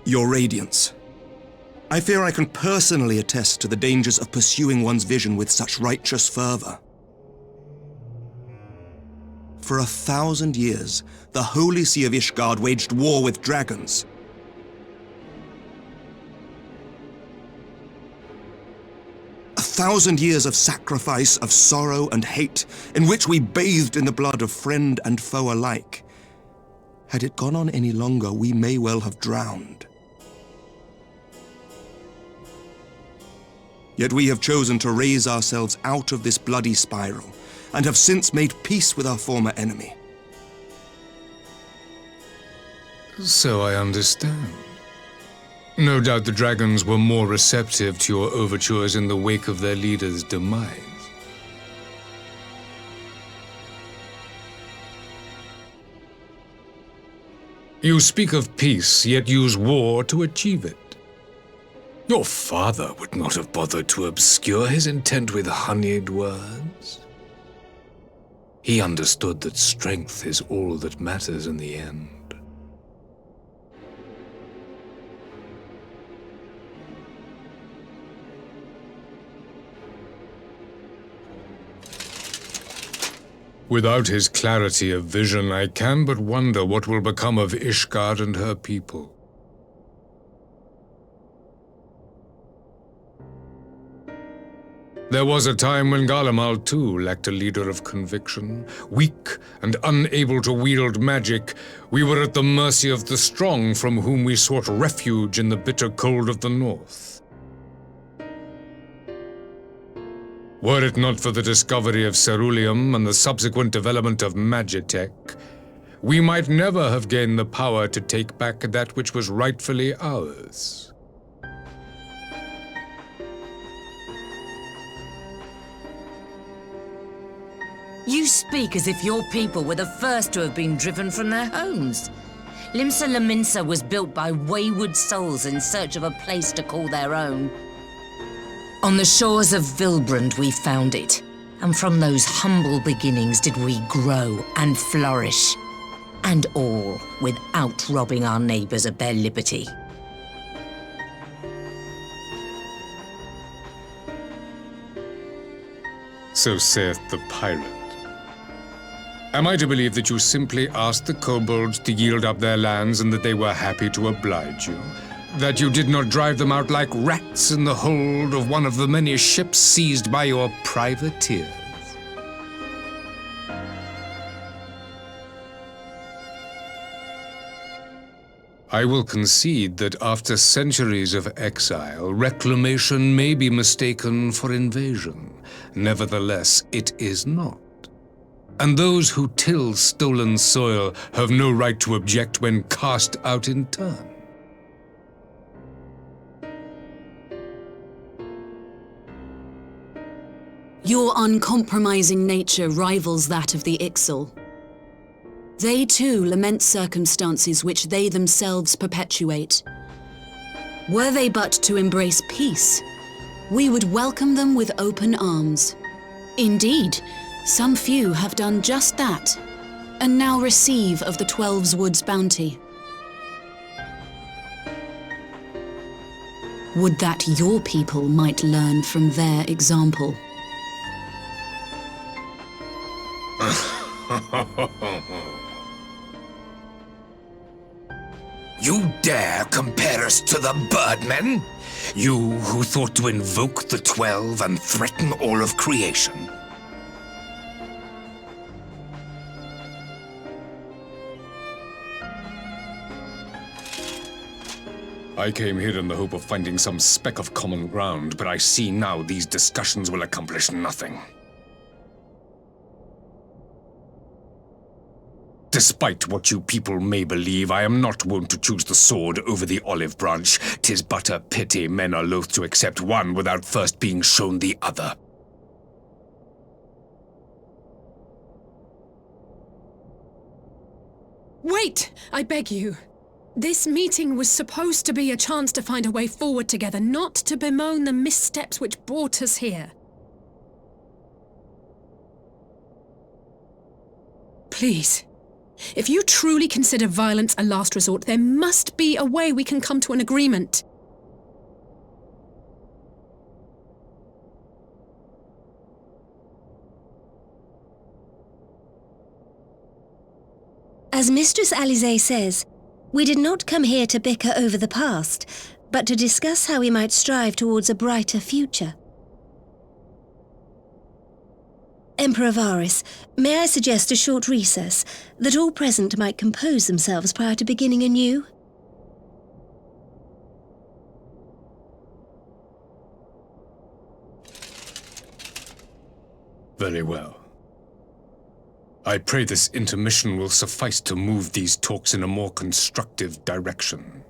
Your Radiance, I fear I can personally attest to the dangers of pursuing one's vision with such righteous fervor. For 1,000 years, the Holy See of Ishgard waged war with dragons. A 1,000 years of sacrifice, of sorrow and hate, in which we bathed in the blood of friend and foe alike. Had it gone on any longer, we may well have drowned. Yet we have chosen to raise ourselves out of this bloody spiral, and have since made peace with our former enemy. So I understand. No doubt the dragons were more receptive to your overtures in the wake of their leader's demise. You speak of peace, yet use war to achieve it. Your father would not have bothered to obscure his intent with honeyed words. He understood that strength is all that matters in the end. Without his clarity of vision, I can but wonder what will become of Ishgard and her people. There was a time when Garlemald too lacked a leader of conviction. Weak and unable to wield magic, we were at the mercy of the strong from whom we sought refuge in the bitter cold of the north. Were it not for the discovery of ceruleum and the subsequent development of magitech, we might never have gained the power to take back that which was rightfully ours. You speak as if your people were the first to have been driven from their homes. Limsa Lominsa was built by wayward souls in search of a place to call their own. On the shores of Vilbrand we found it, and from those humble beginnings did we grow and flourish. And all without robbing our neighbors of their liberty. So saith the pirate. Am I to believe that you simply asked the kobolds to yield up their lands and that they were happy to oblige you? That you did not drive them out like rats in the hold of one of the many ships seized by your privateers? I will concede that after centuries of exile, reclamation may be mistaken for invasion. Nevertheless, it is not. And those who till stolen soil have no right to object when cast out in turn. Your uncompromising nature rivals that of the Ixal. They too lament circumstances which they themselves perpetuate. Were they but to embrace peace, we would welcome them with open arms. Indeed, some few have done just that, and now receive of the 12's Wood's bounty. Would that your people might learn from their example. You dare compare us to the Birdmen? You who thought to invoke the 12 and threaten all of creation? I came here in the hope of finding some speck of common ground, but I see now these discussions will accomplish nothing. Despite what you people may believe, I am not wont to choose the sword over the olive branch. 'Tis but a pity men are loath to accept one without first being shown the other. Wait, I beg you. This meeting was supposed to be a chance to find a way forward together, not to bemoan the missteps which brought us here. Please. If you truly consider violence a last resort, there must be a way we can come to an agreement. As Mistress Alisaie says, we did not come here to bicker over the past, but to discuss how we might strive towards a brighter future. Emperor Varys, may I suggest a short recess, that all present might compose themselves prior to beginning anew? Very well. I pray this intermission will suffice to move these talks in a more constructive direction.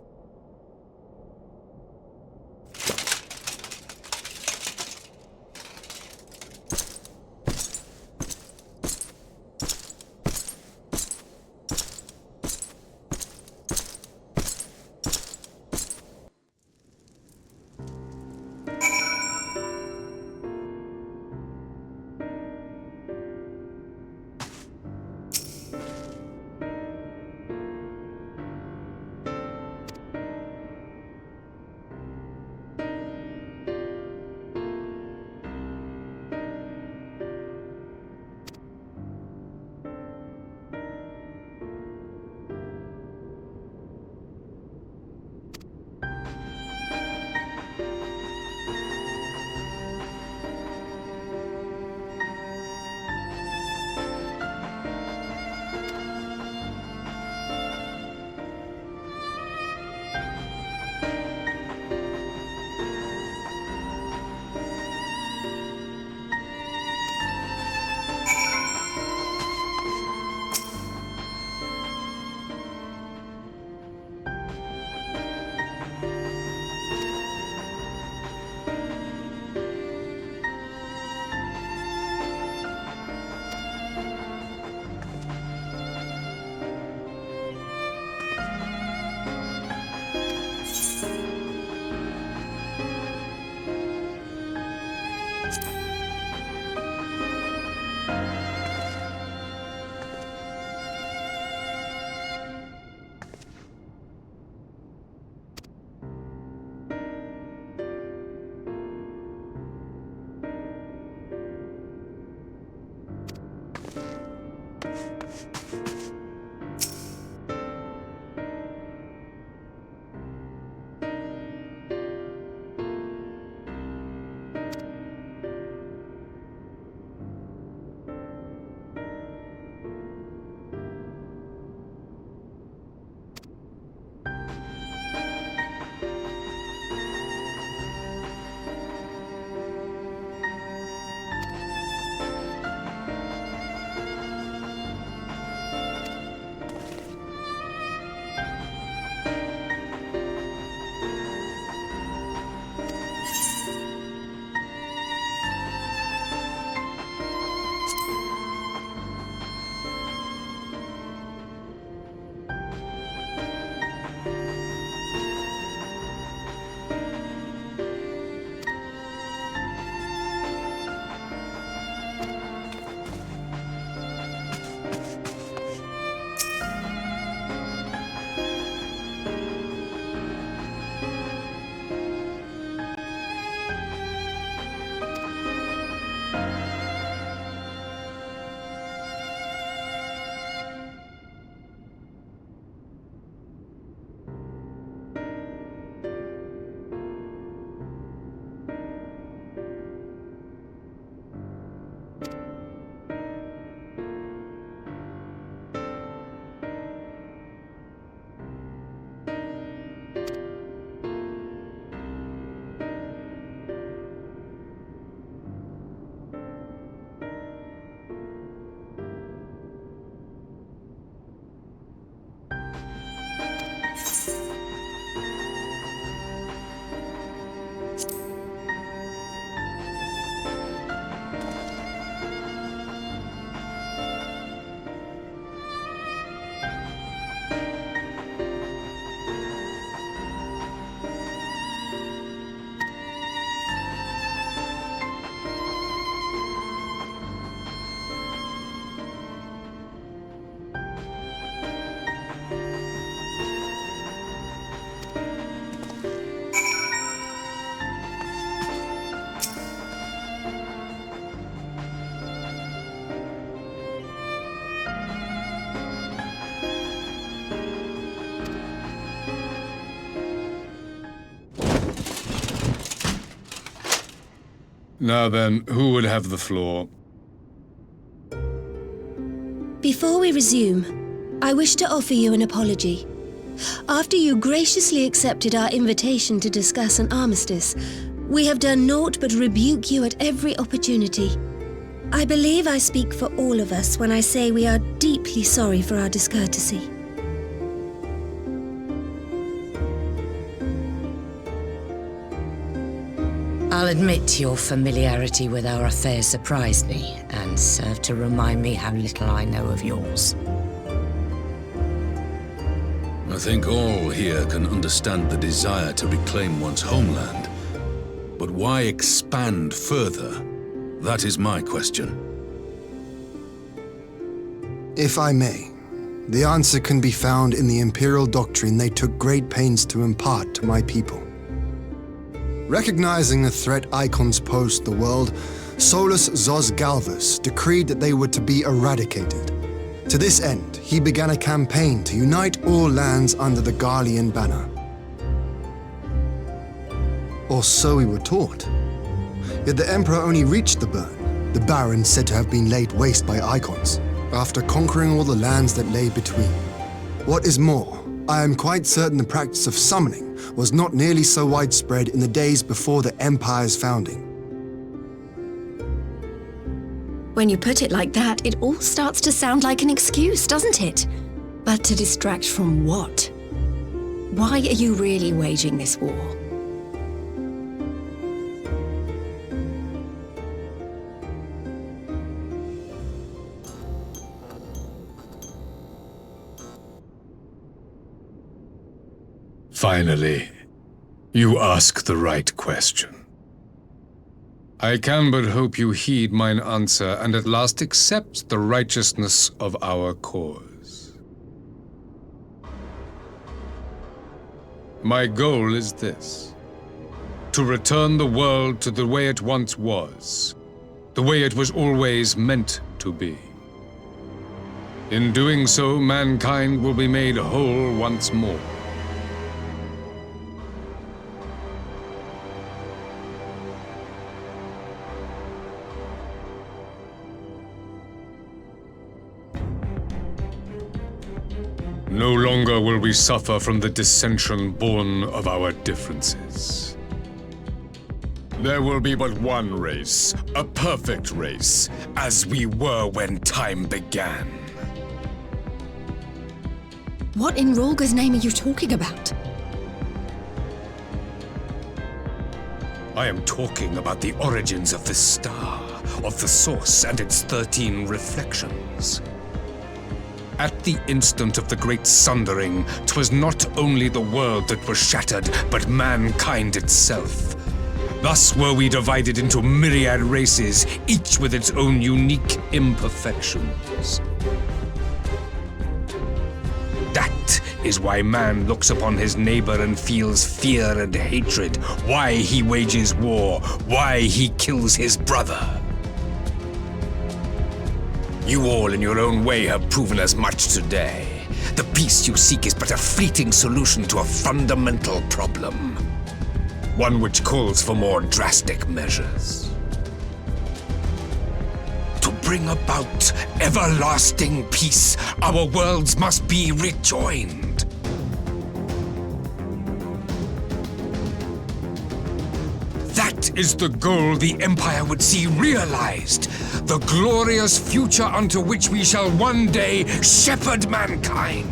Now then, who would have the floor? Before we resume, I wish to offer you an apology. After you graciously accepted our invitation to discuss an armistice, we have done naught but rebuke you at every opportunity. I believe I speak for all of us when I say we are deeply sorry for our discourtesy. I'll admit your familiarity with our affairs surprised me, and served to remind me how little I know of yours. I think all here can understand the desire to reclaim one's homeland. But why expand further? That is my question. If I may, the answer can be found in the Imperial doctrine they took great pains to impart to my people. Recognizing the threat icons posed to the world, Solus Zos Galvus decreed that they were to be eradicated. To this end, he began a campaign to unite all lands under the Garlean banner. Or so we were taught. Yet the Emperor only reached the burn, the Baron said to have been laid waste by icons, after conquering all the lands that lay between. What is more, I am quite certain the practice of summoning was not nearly so widespread in the days before the Empire's founding. When you put it like that, it all starts to sound like an excuse, doesn't it? But to distract from what? Why are you really waging this war? Finally, you ask the right question. I can but hope you heed mine answer and at last accept the righteousness of our cause. My goal is this: to return the world to the way it once was, the way it was always meant to be. In doing so, mankind will be made whole once more. No longer will we suffer from the dissension born of our differences. There will be but one race, a perfect race, as we were when time began. What in Rolga's name are you talking about? I am talking about the origins of the star, of the source and its 13 reflections. At the instant of the great sundering, 'twas not only the world that was shattered, but mankind itself. Thus were we divided into myriad races, each with its own unique imperfections. That is why man looks upon his neighbor and feels fear and hatred, why he wages war, why he kills his brother. You all in your own way have proven as much today. The peace you seek is but a fleeting solution to a fundamental problem. One which calls for more drastic measures. To bring about everlasting peace, our worlds must be rejoined. That is the goal the Empire would see realized. The glorious future unto which we shall one day shepherd mankind.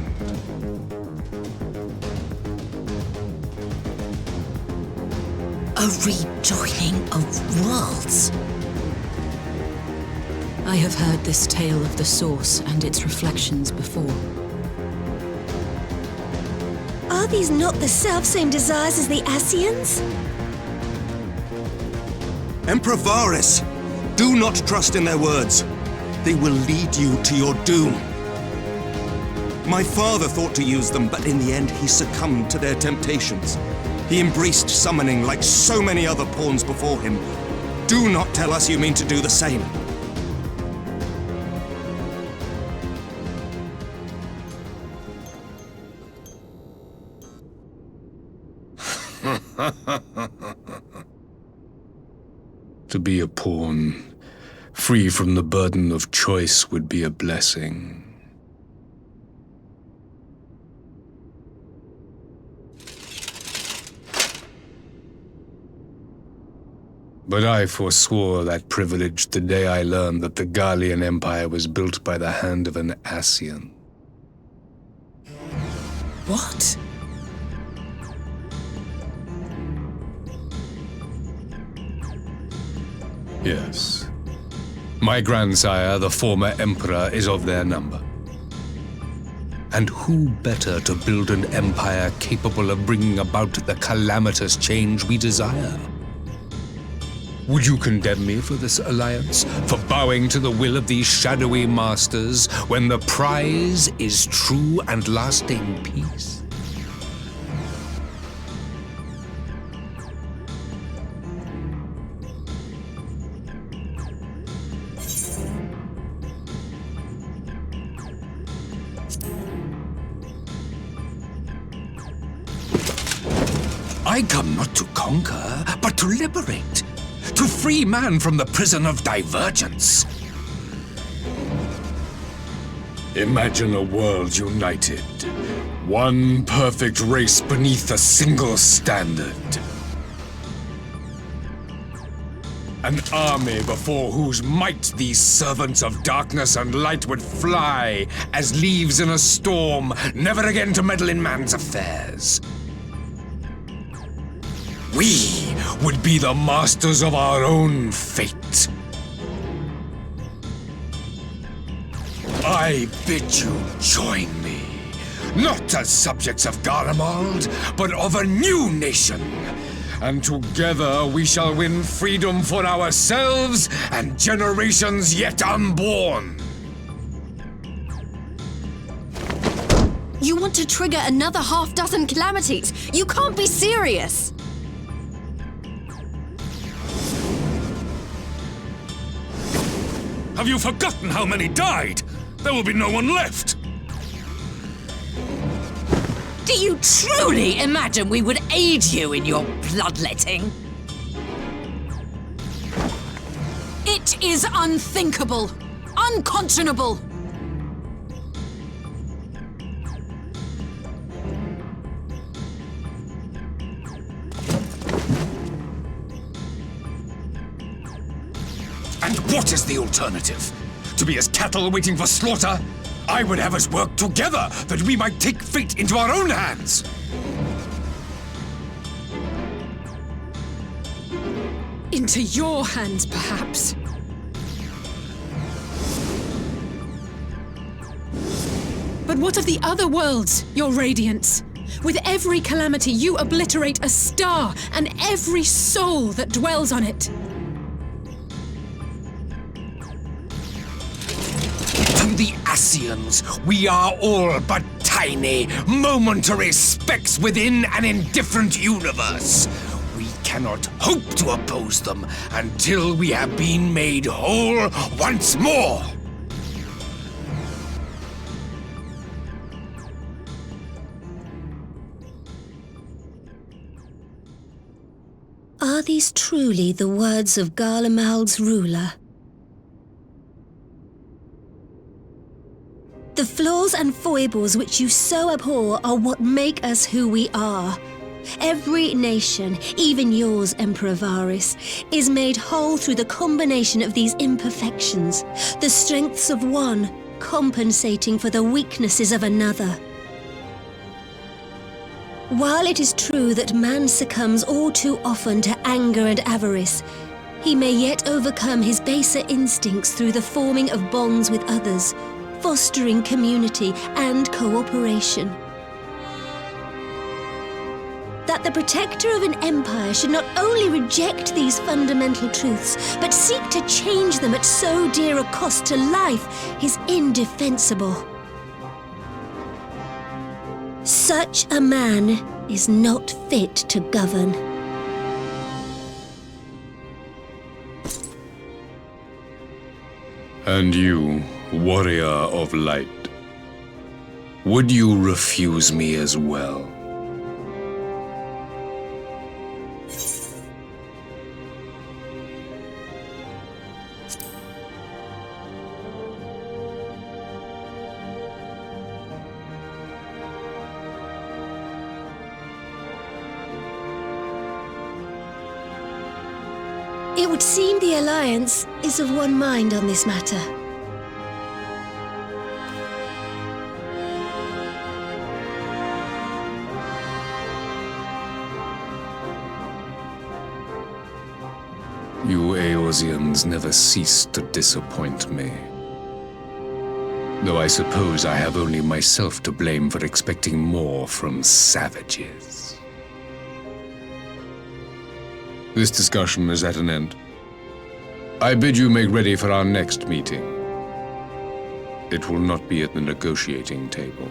A rejoining of worlds. I have heard this tale of the source and its reflections before. Are these not the selfsame desires as the Ascians? Emperor Varys, do not trust in their words. They will lead you to your doom. My father thought to use them, but in the end he succumbed to their temptations. He embraced summoning like so many other pawns before him. Do not tell us you mean to do the same. To be a pawn, free from the burden of choice, would be a blessing. But I forswore that privilege the day I learned that the Gallian Empire was built by the hand of an Ascian. What? Yes. My grandsire, the former emperor, is of their number. And who better to build an empire capable of bringing about the calamitous change we desire? Would you condemn me for this alliance, for bowing to the will of these shadowy masters, when the prize is true and lasting peace? I come not to conquer, but to liberate. To free man from the prison of divergence. Imagine a world united. One perfect race beneath a single standard. An army before whose might these servants of darkness and light would fly as leaves in a storm, never again to meddle in man's affairs. We would be the masters of our own fate. I bid you join me, not as subjects of Garlemald, but of a new nation. And together we shall win freedom for ourselves and generations yet unborn. You want to trigger another half-dozen calamities? You can't be serious! Have you forgotten how many died? There will be no one left! Do you truly imagine we would aid you in your bloodletting? It is unthinkable! Unconscionable! And what is the alternative? To be as cattle waiting for slaughter? I would have us work together, that we might take fate into our own hands! Into your hands, perhaps. But what of the other worlds, your radiance? With every calamity, you obliterate a star and every soul that dwells on it. To the Ascians, we are all but tiny, momentary specks within an indifferent universe. We cannot hope to oppose them until we have been made whole once more. Are these truly the words of Garlemald's ruler? The flaws and foibles which you so abhor are what make us who we are. Every nation, even yours, Emperor Varys, is made whole through the combination of these imperfections, the strengths of one compensating for the weaknesses of another. While it is true that man succumbs all too often to anger and avarice, he may yet overcome his baser instincts through the forming of bonds with others, fostering community and cooperation. That the protector of an empire should not only reject these fundamental truths, but seek to change them at so dear a cost to life is indefensible. Such a man is not fit to govern. And you, warrior of light, would you refuse me as well? It would seem the Alliance is of one mind on this matter. You Eorzeans never cease to disappoint me. Though I suppose I have only myself to blame for expecting more from savages. This discussion is at an end. I bid you make ready for our next meeting. It will not be at the negotiating table.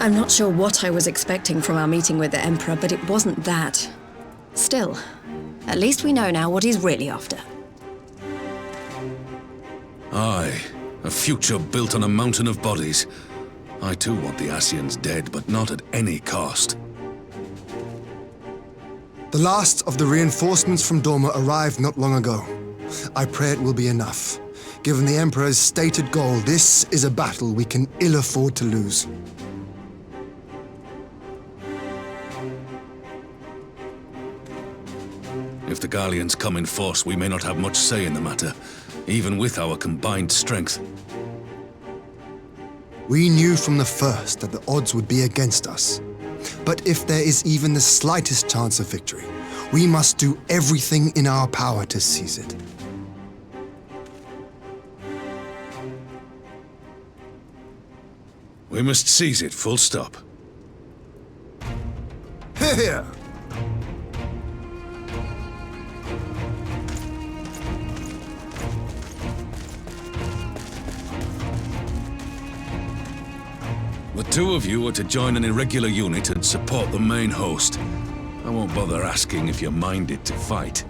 I'm not sure what I was expecting from our meeting with the Emperor, but it wasn't that. Still, at least we know now what he's really after. Aye, a future built on a mountain of bodies. I too want the Ascians dead, but not at any cost. The last of the reinforcements from Dorma arrived not long ago. I pray it will be enough. Given the Emperor's stated goal, this is a battle we can ill afford to lose. If the Gallians come in force, we may not have much say in the matter, even with our combined strength. We knew from the first that the odds would be against us. But if there is even the slightest chance of victory, we must do everything in our power to seize it. We must seize it, full stop. Here! The two of you are to join an irregular unit and support the main host. I won't bother asking if you're minded to fight.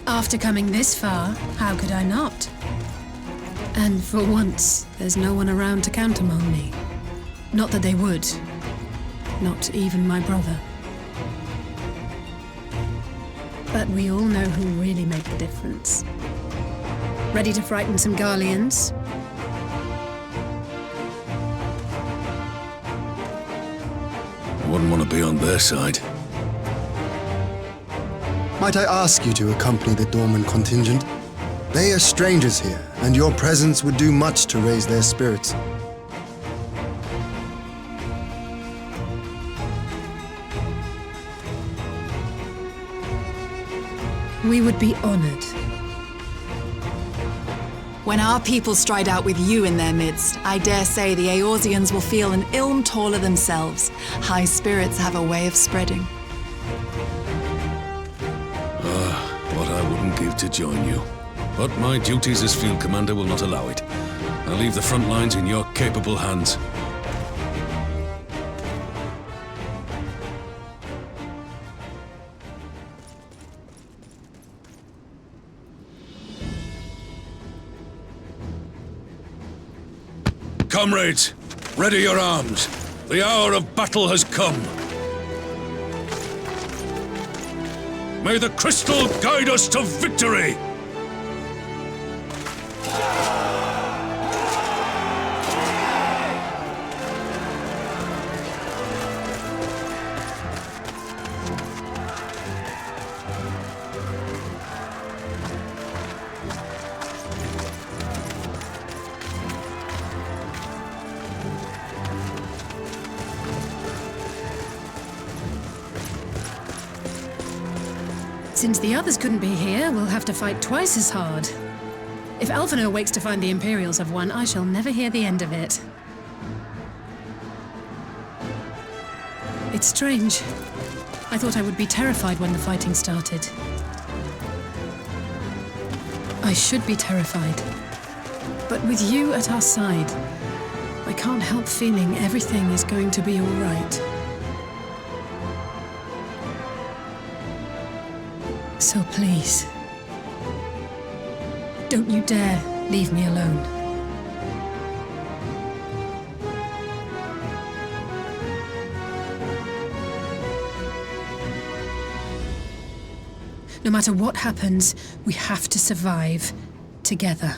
After coming this far, how could I not? And for once, there's no one around to countermand me. Not that they would. Not even my brother. But we all know who really make the difference. Ready to frighten some Garleans? I wouldn't want to be on their side. Might I ask you to accompany the Dorman contingent? They are strangers here, and your presence would do much to raise their spirits. We would be honored. When our people stride out with you in their midst, I dare say the Eorzeans will feel an ilm taller themselves. High spirits have a way of spreading. What I wouldn't give to join you. But my duties as field commander will not allow it. I'll leave the front lines in your capable hands. Comrades, ready your arms. The hour of battle has come. May the crystal guide us to victory! Since the others couldn't be here, we'll have to fight twice as hard. If Alphino wakes to find the Imperials have won, I shall never hear the end of it. It's strange. I thought I would be terrified when the fighting started. I should be terrified. But with you at our side, I can't help feeling everything is going to be all right. So please, don't you dare leave me alone. No matter what happens, we have to survive together.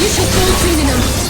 You shall fall soon enough.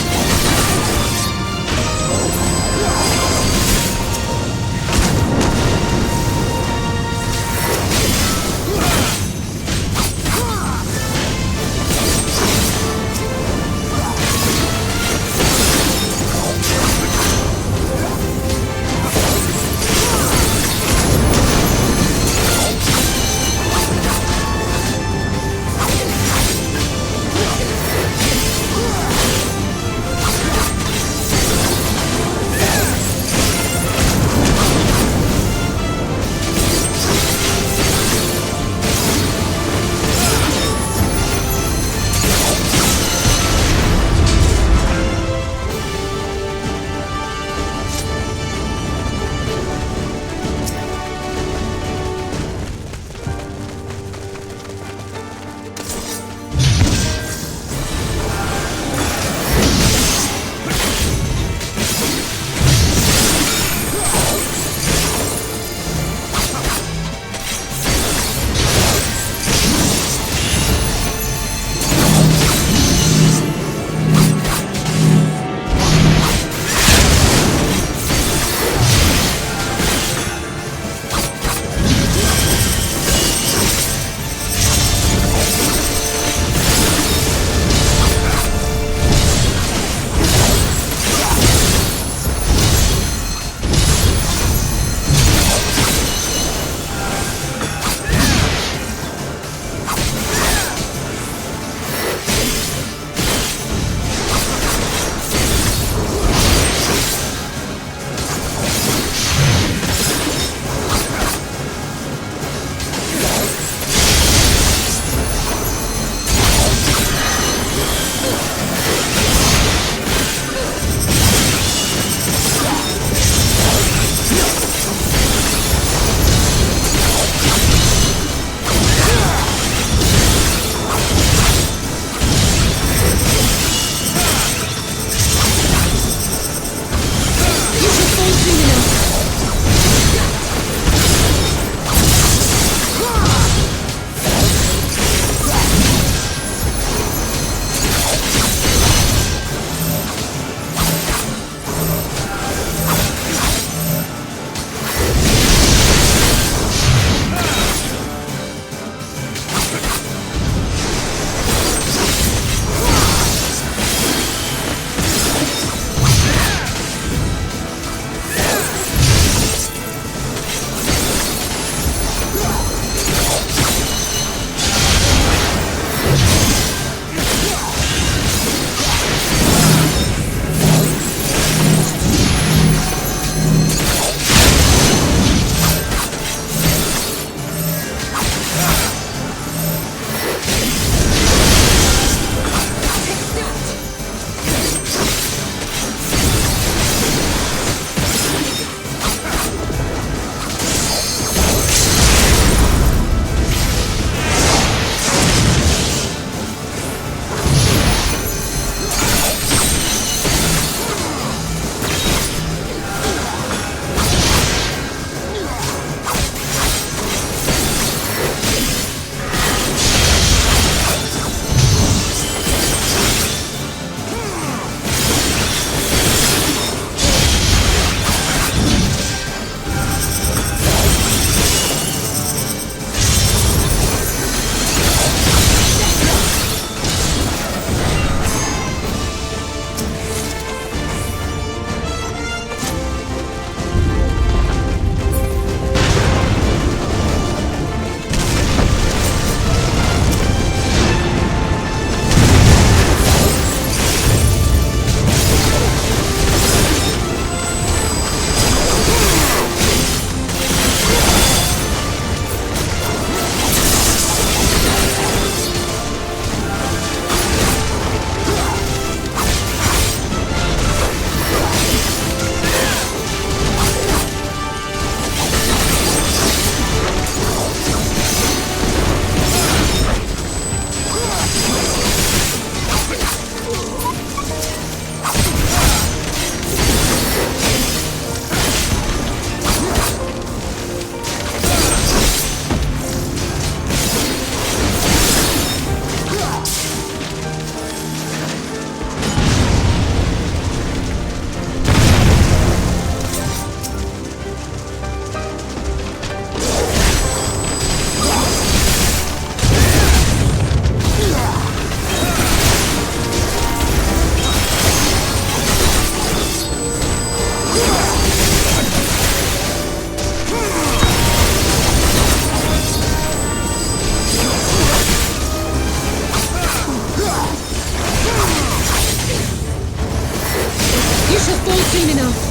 soon enough.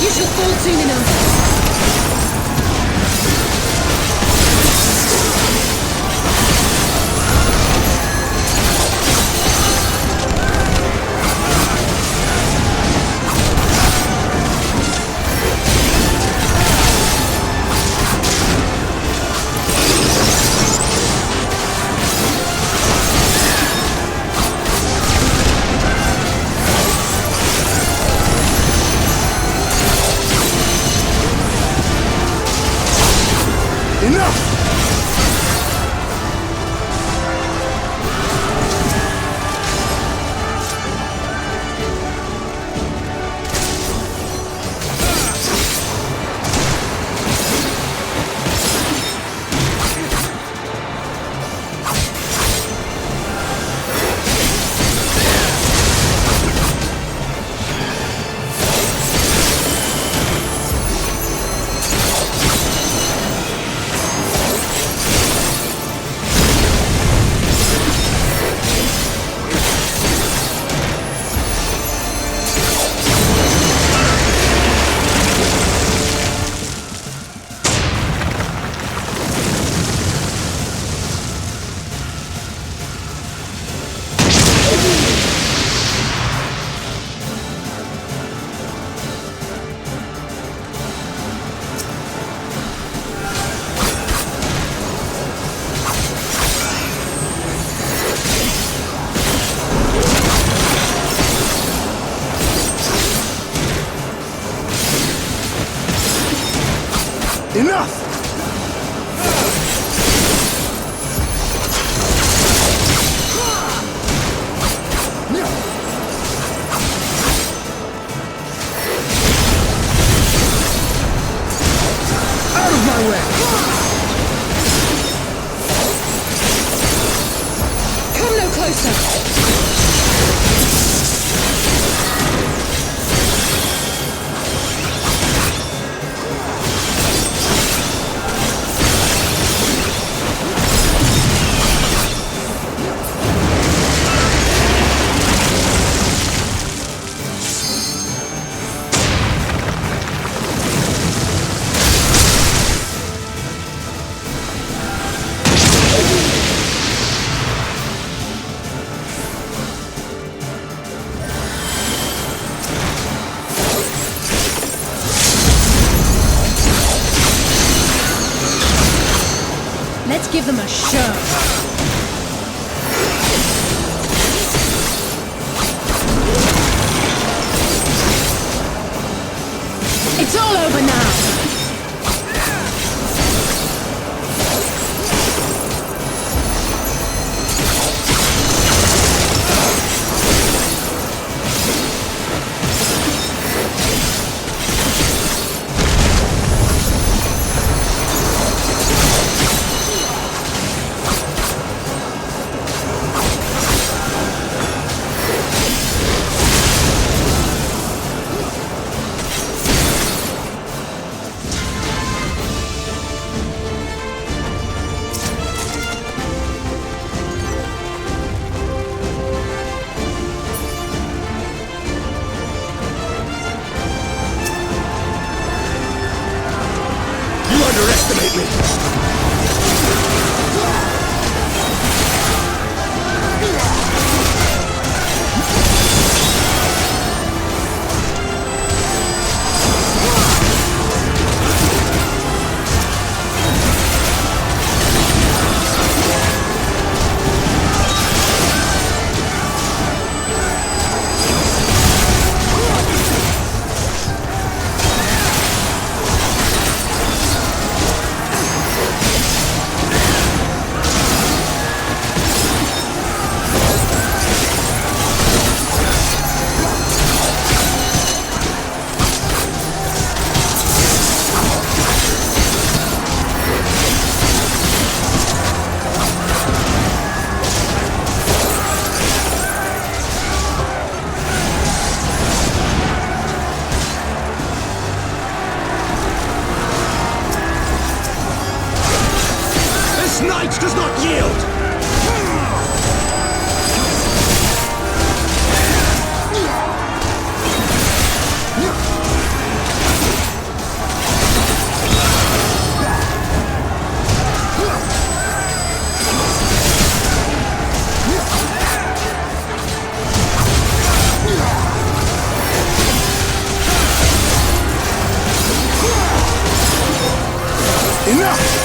You shall fall soon enough. Enough! them a show. It's all over now! Underestimate me! Knight does not yield! Enough!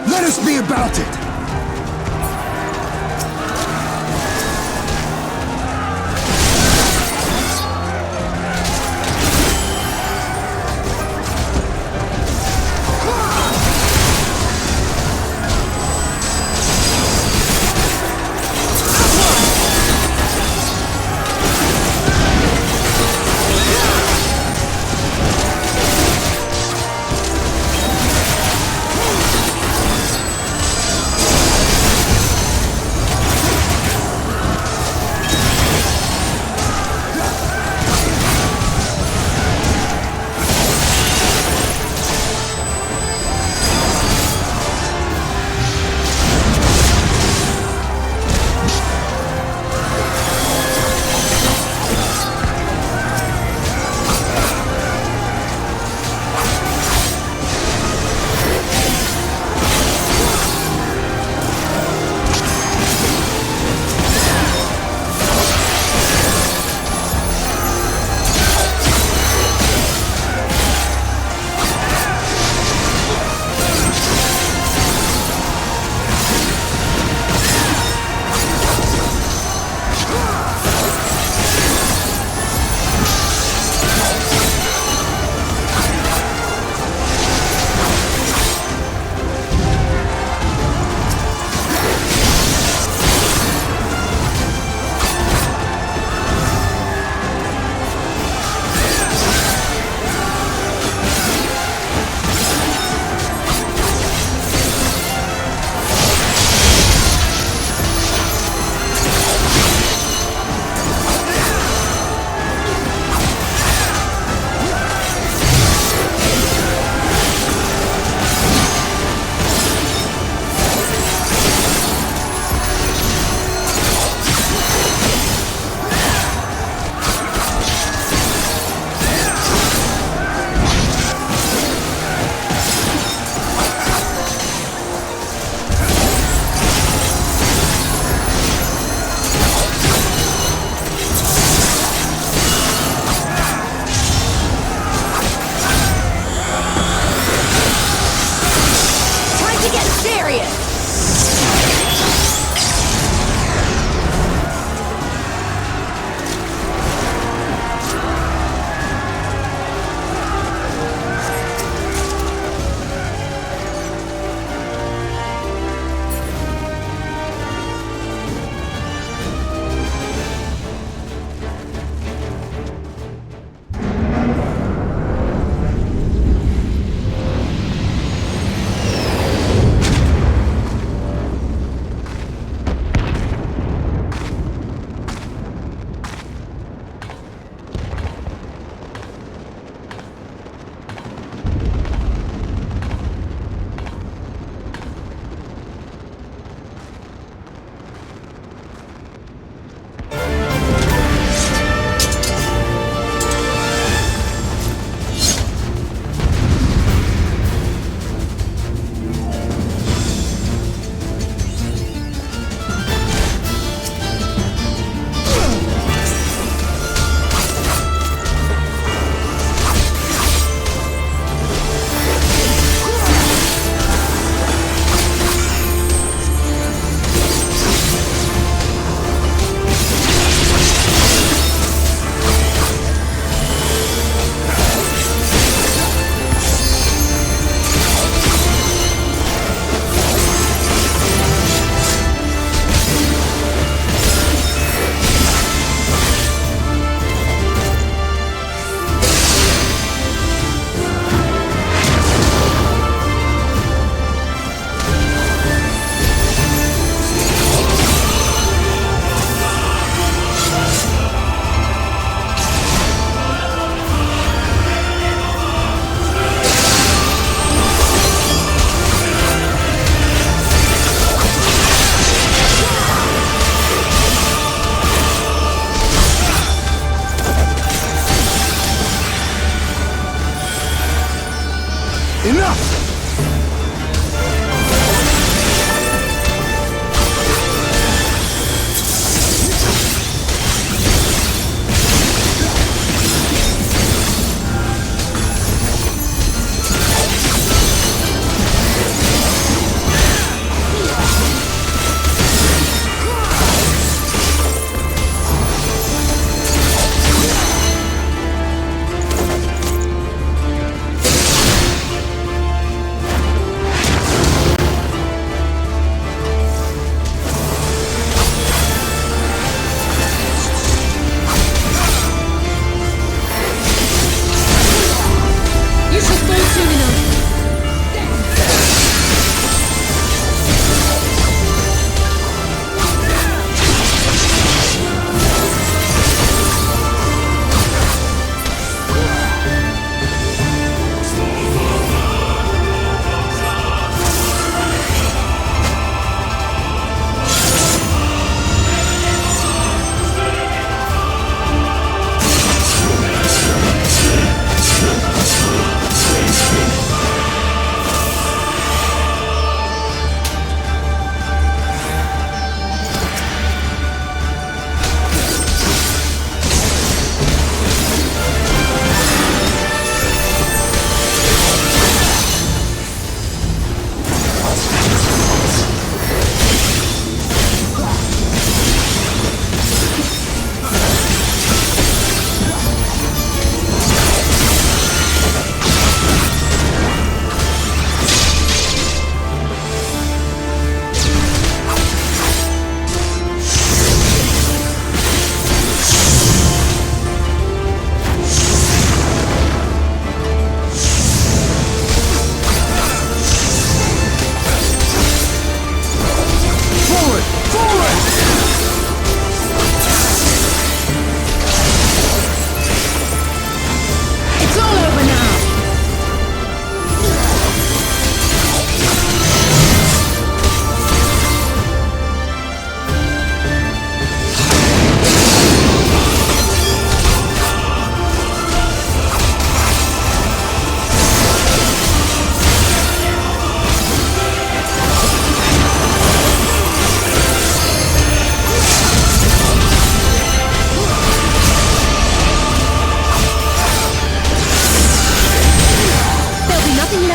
Let us be about it! chariot!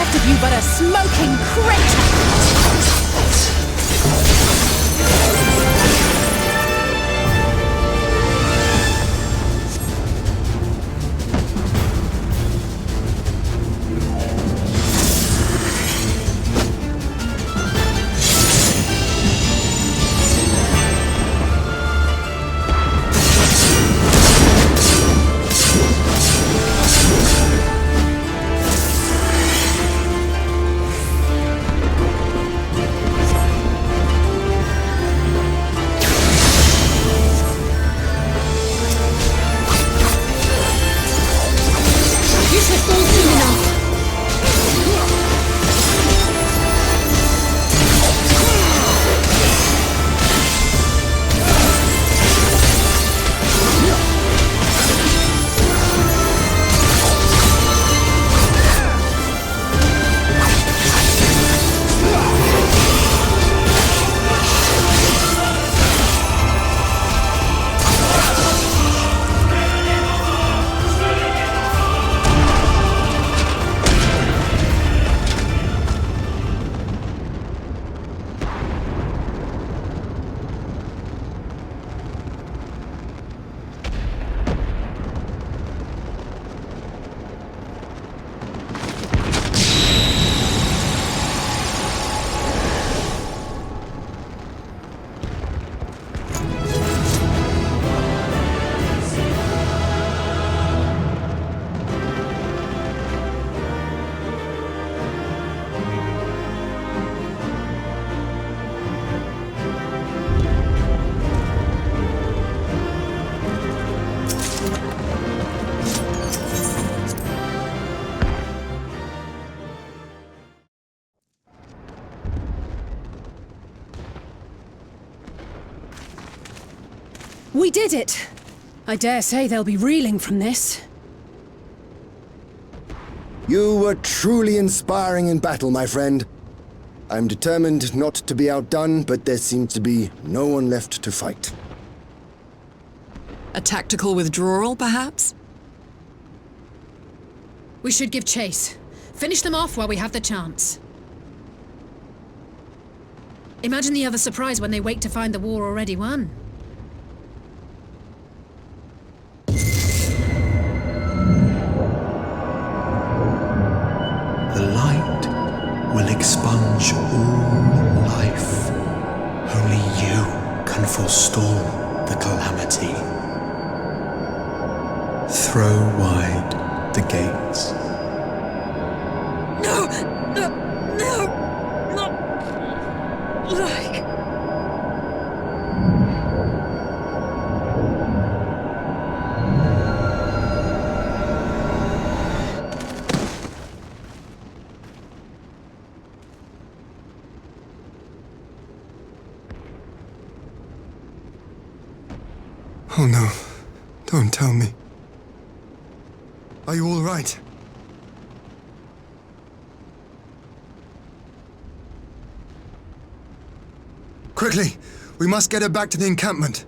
left of you but a smoking crater! We did it! I dare say they'll be reeling from this. You were truly inspiring in battle, my friend. I'm determined not to be outdone, but there seems to be no one left to fight. A tactical withdrawal, perhaps? We should give chase. Finish them off while we have the chance. Imagine the other surprise when they wake to find the war already won. The light will expunge all life. Only you can forestall the calamity. Throw wide the gates. No! Not like... Oh no, don't tell me. Are you all right? Quickly, we must get her back to the encampment.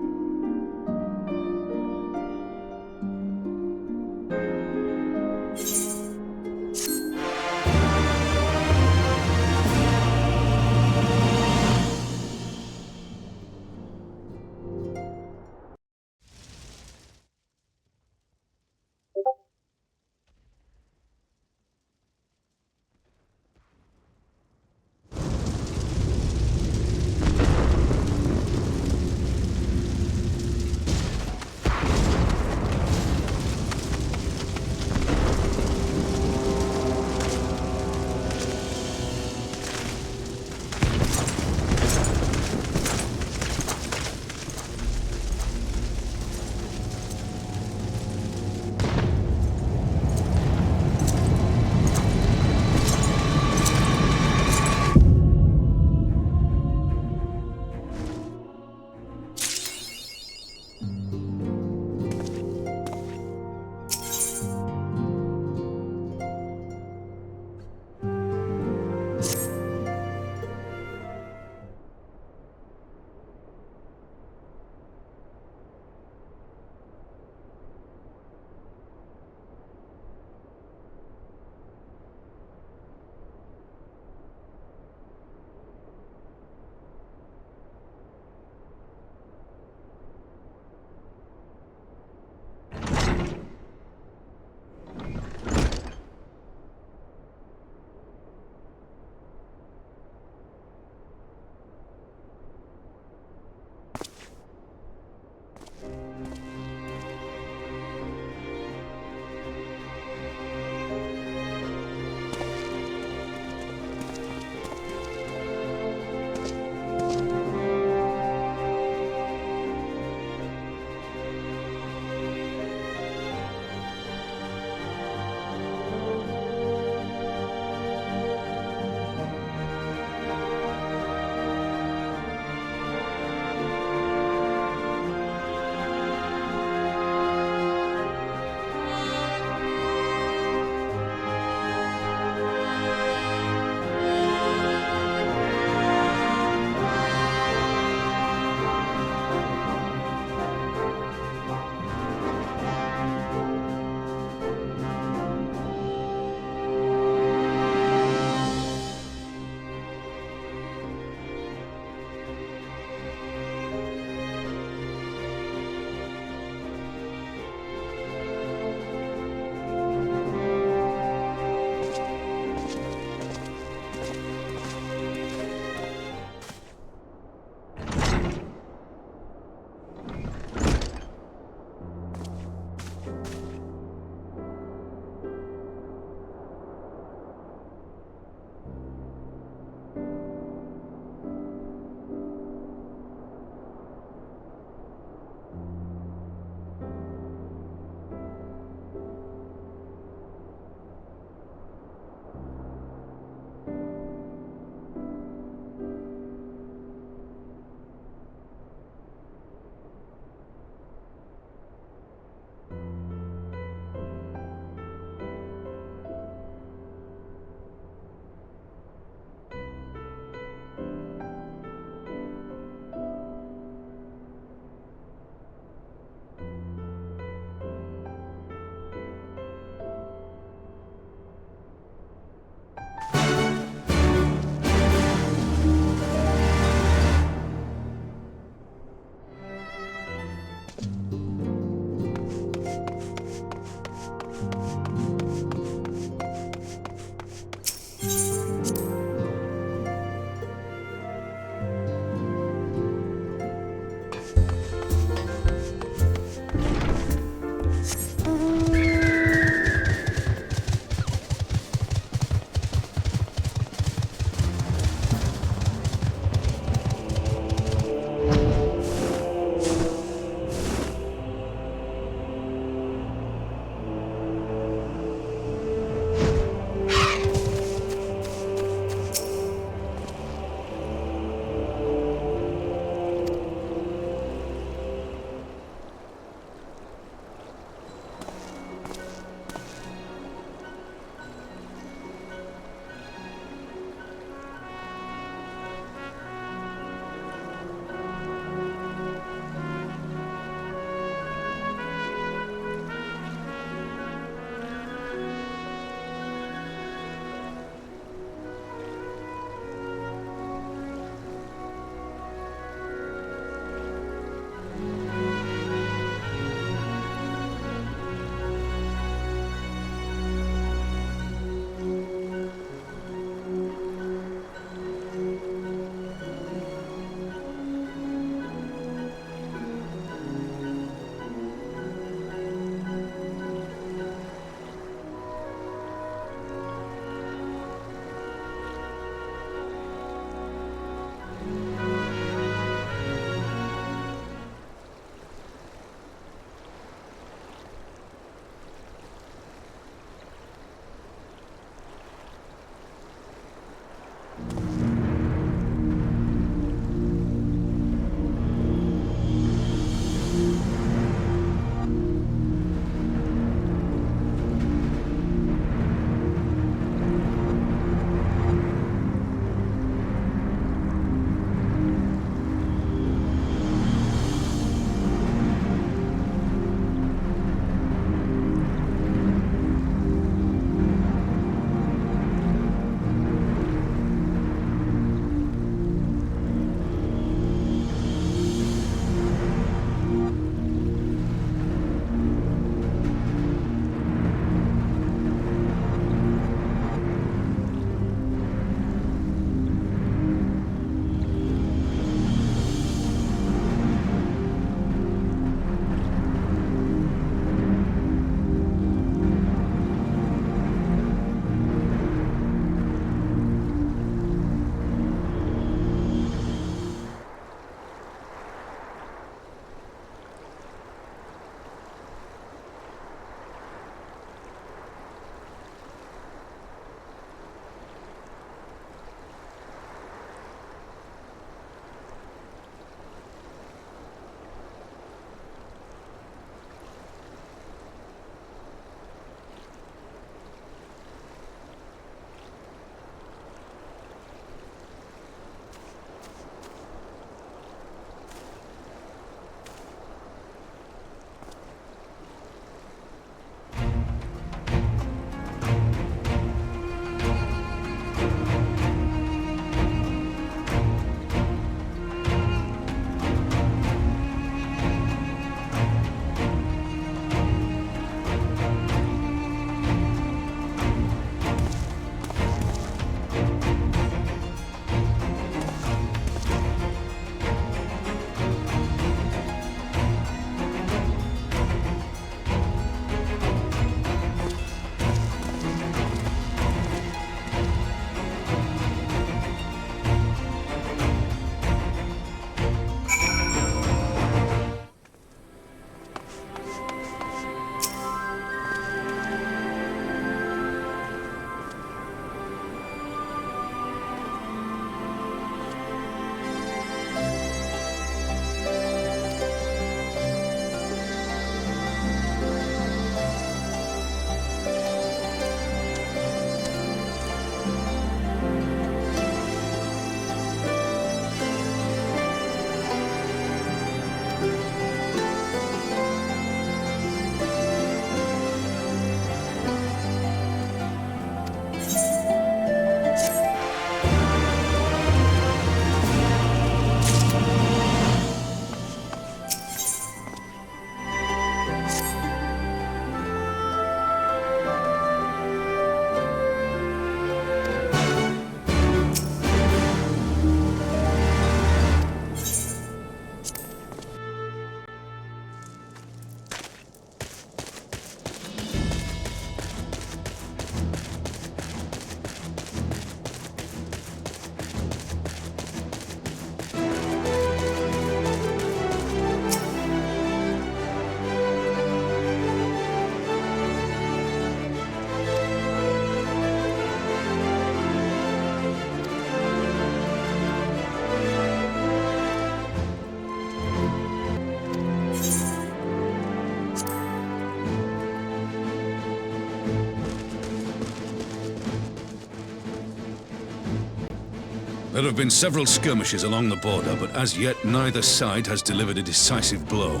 There have been several skirmishes along the border, but as yet neither side has delivered a decisive blow.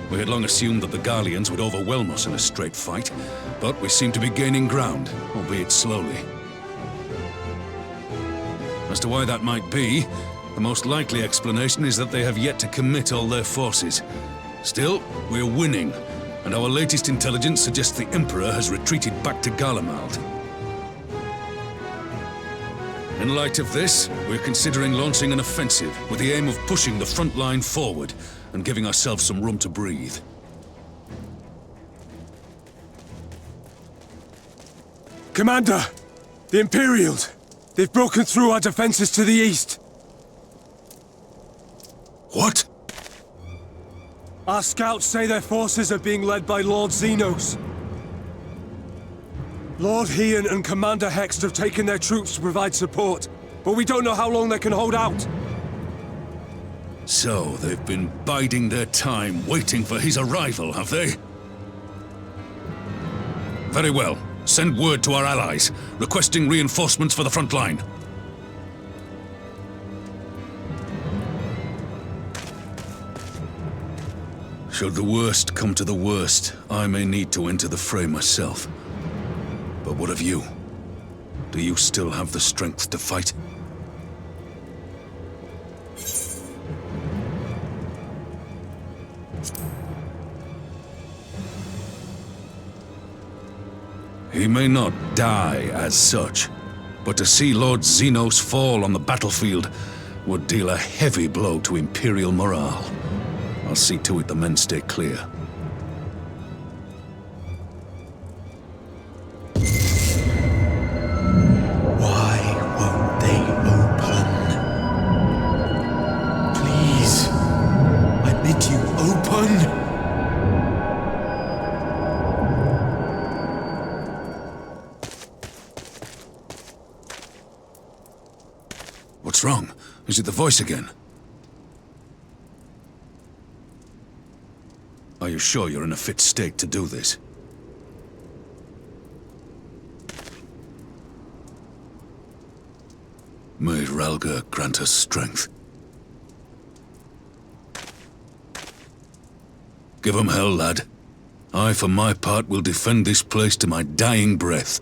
We had long assumed that the Garleans would overwhelm us in a straight fight, but we seem to be gaining ground, albeit slowly. As to why that might be, the most likely explanation is that they have yet to commit all their forces. Still, we're winning, and our latest intelligence suggests the Emperor has retreated back to Garlemald. In light of this, we're considering launching an offensive with the aim of pushing the front line forward and giving ourselves some room to breathe. Commander! The Imperials! They've broken through our defenses to the east! What? Our scouts say their forces are being led by Lord Xenos. Lord Heian and Commander Hext have taken their troops to provide support, but we don't know how long they can hold out. So, they've been biding their time, waiting for his arrival, have they? Very well. Send word to our allies, requesting reinforcements for the front line. Should the worst come to the worst, I may need to enter the fray myself. But what of you? Do you still have the strength to fight? He may not die as such, but to see Lord Xenos fall on the battlefield would deal a heavy blow to Imperial morale. I'll see to it the men stay clear. Why won't they open? Please, I bid you open! What's wrong? Is it the voice again? Are you sure you're in a fit state to do this? May Ralga grant us strength. Give 'em hell, lad. I, for my part, will defend this place to my dying breath.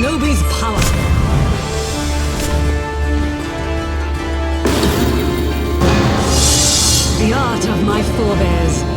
Shinobi's power. The art of my forebears.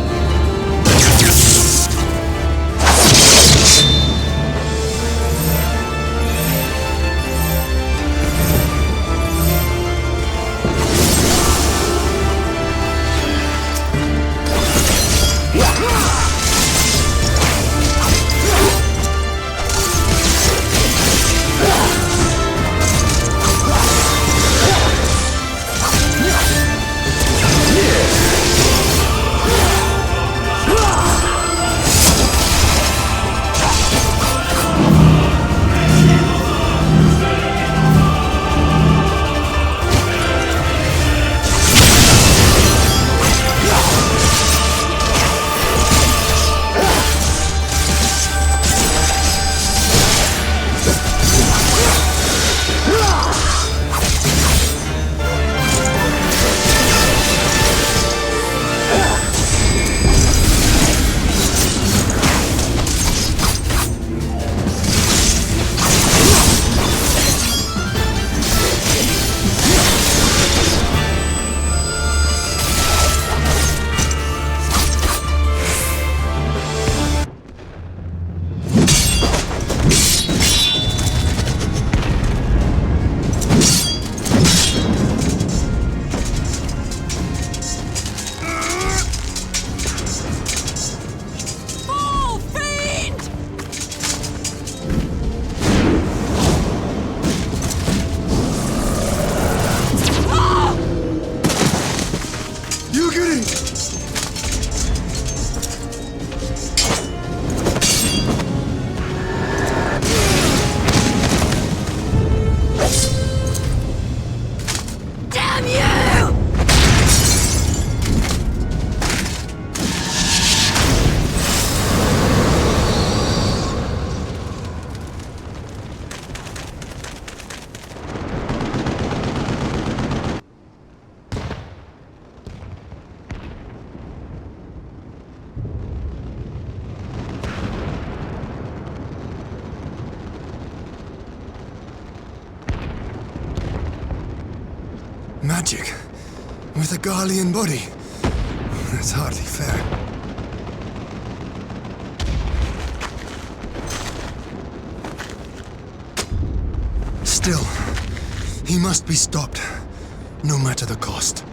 Magic with a Garlean body. That's hardly fair. Still, he must be stopped, no matter the cost.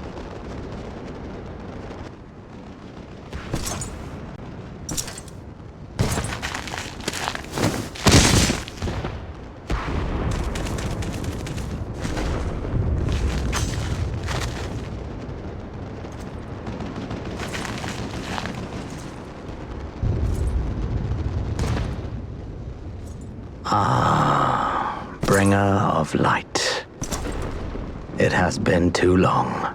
Bringer of light. It has been too long.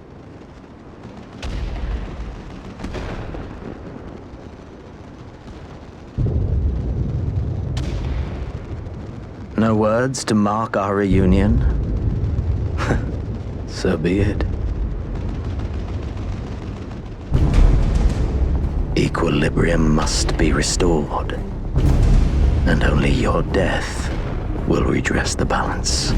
No words to mark our reunion? So be it. Equilibrium must be restored, and only your death will redress the balance.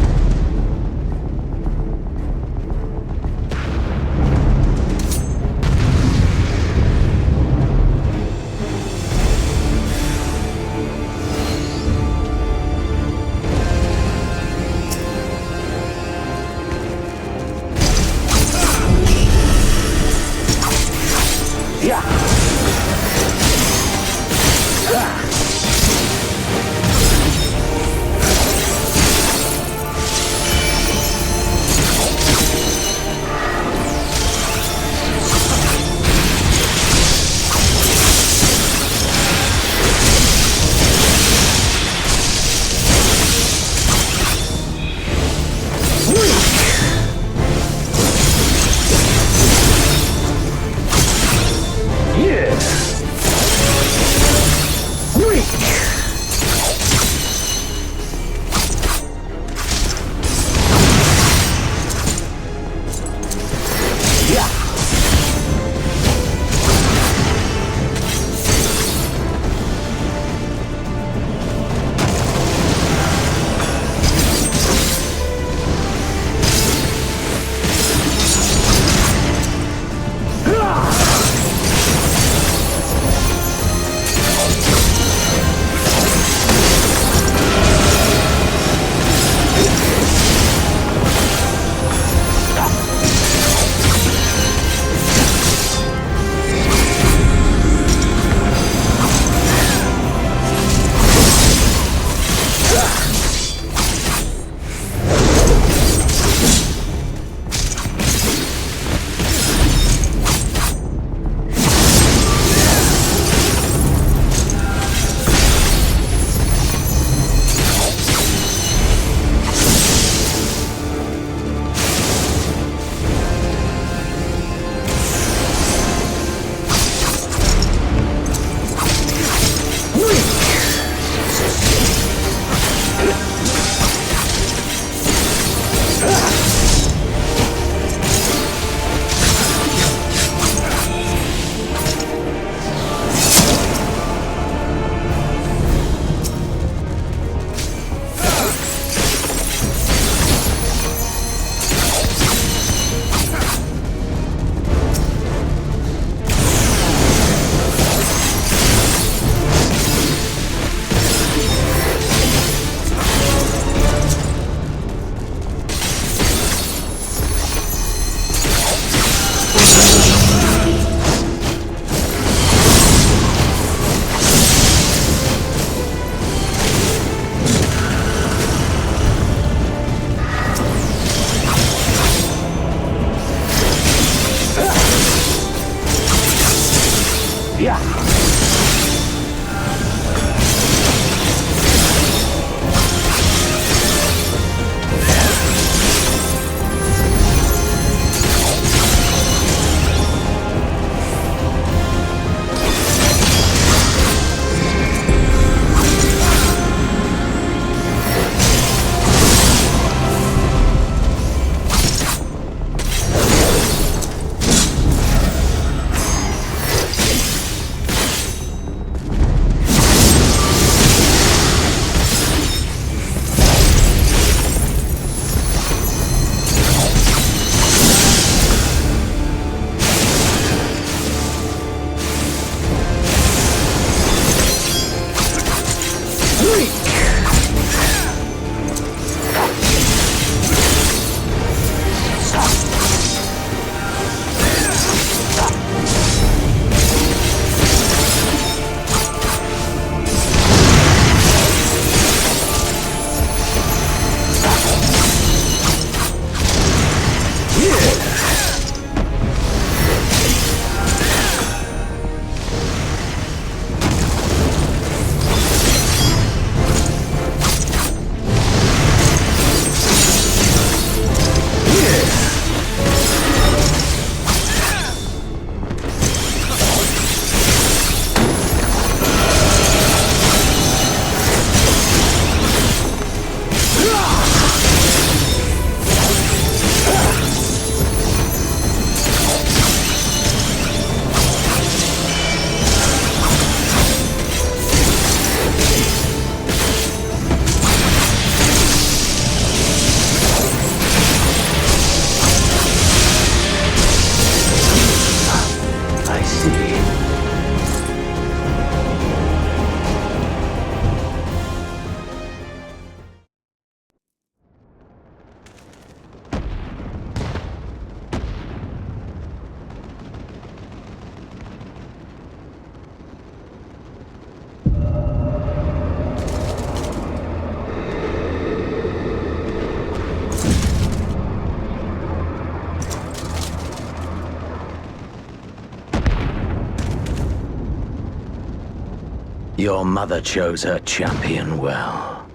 Your mother chose her champion well.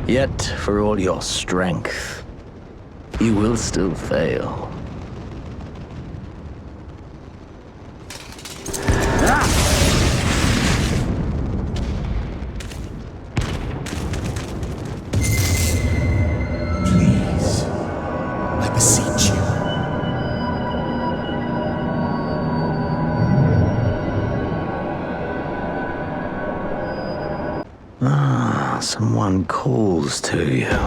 Yet, for all your strength, you will still fail. Please, I beseech you. Someone calls to you.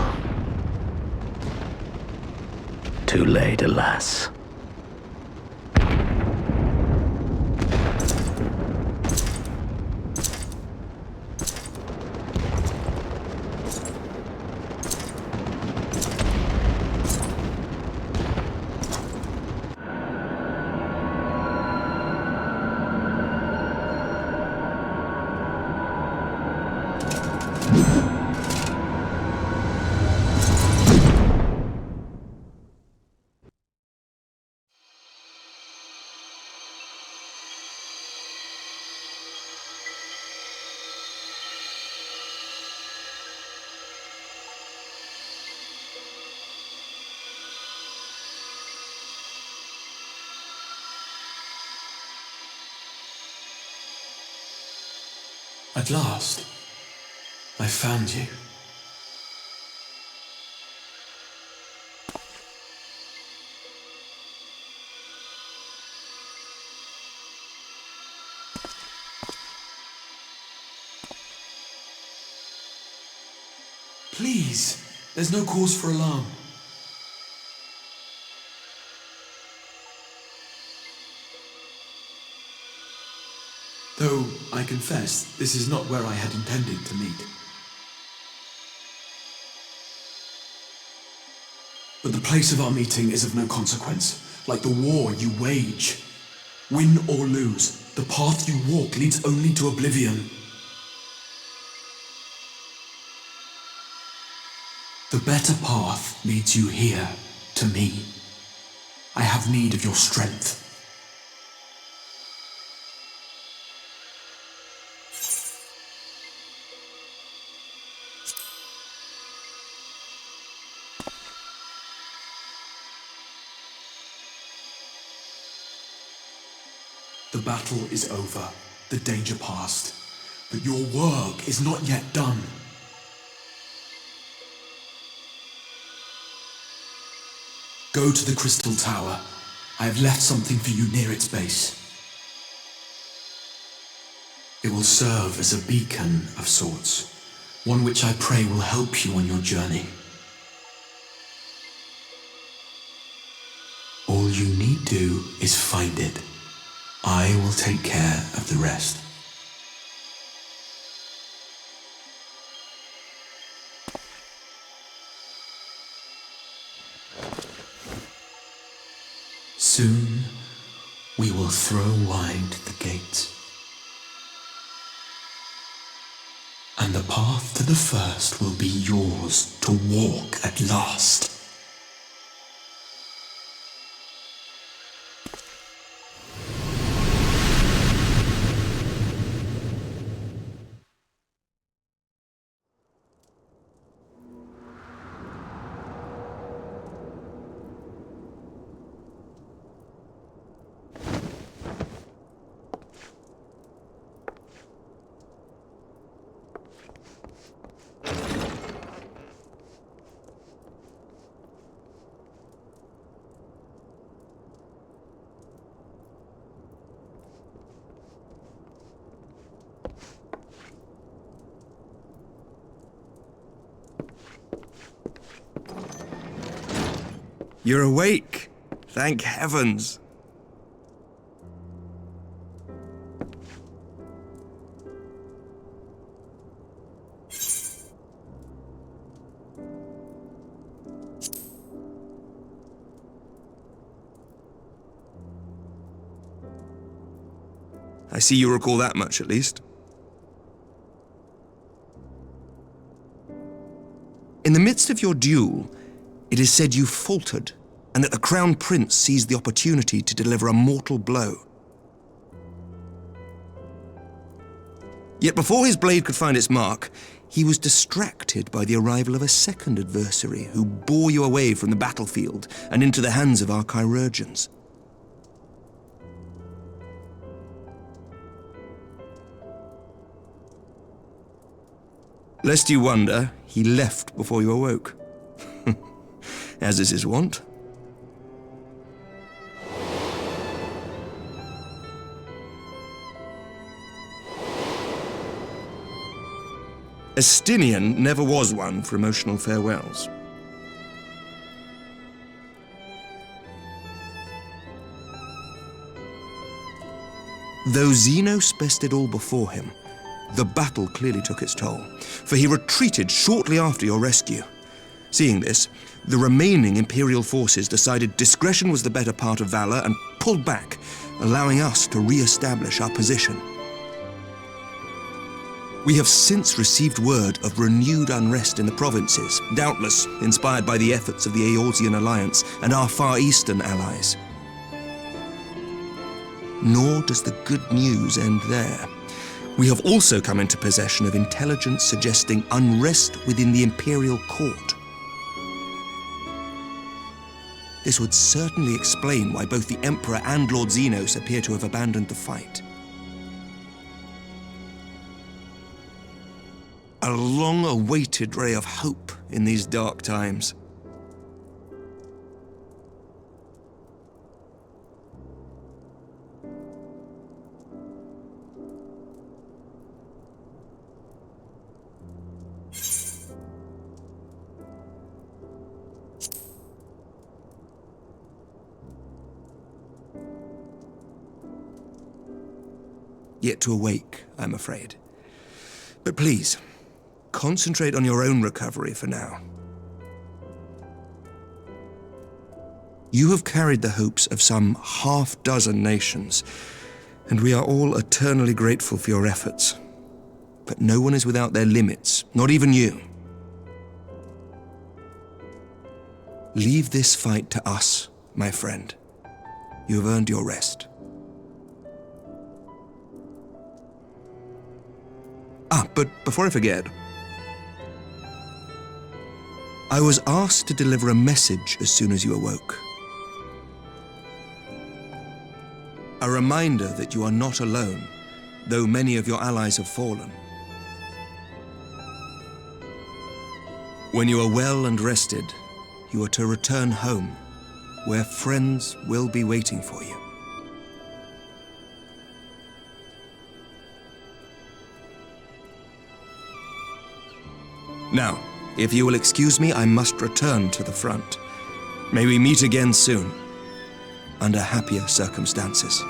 Too late, alas. At last, I found you. Please, there's no cause for alarm. Though, I confess, this is not where I had intended to meet. But the place of our meeting is of no consequence, like the war you wage. Win or lose, the path you walk leads only to oblivion. The better path leads you here, to me. I have need of your strength. The battle is over, the danger past, but your work is not yet done. Go to the Crystal Tower. I have left something for you near its base. It will serve as a beacon of sorts, one which I pray will help you on your journey. All you need do is find it. I will take care of the rest. Soon we will throw wide the gates, and the path to the first will be yours to walk at last. You're awake. Thank heavens. I see you recall that much, at least. In the midst of your duel, it is said you faltered, and that the Crown Prince seized the opportunity to deliver a mortal blow. Yet before his blade could find its mark, he was distracted by the arrival of a second adversary who bore you away from the battlefield and into the hands of our chirurgeons. Lest you wonder, he left before you awoke. As is his wont. Estinian never was one for emotional farewells. Though Xenos bested all before him, the battle clearly took its toll, for he retreated shortly after your rescue. Seeing this, the remaining Imperial forces decided discretion was the better part of valor and pulled back, allowing us to re-establish our position. We have since received word of renewed unrest in the provinces, doubtless inspired by the efforts of the Eorzean Alliance and our Far Eastern allies. Nor does the good news end there. We have also come into possession of intelligence suggesting unrest within the Imperial Court. This would certainly explain why both the Emperor and Lord Xenos appear to have abandoned the fight. A long-awaited ray of hope in these dark times. Yet to awake, I'm afraid. But please, concentrate on your own recovery for now. You have carried the hopes of some half-dozen nations, and we are all eternally grateful for your efforts. But no one is without their limits, not even you. Leave this fight to us, my friend. You have earned your rest. But before I forget, I was asked to deliver a message as soon as you awoke. A reminder that you are not alone, though many of your allies have fallen. When you are well and rested, you are to return home, where friends will be waiting for you. Now, if you will excuse me, I must return to the front. May we meet again soon, under happier circumstances.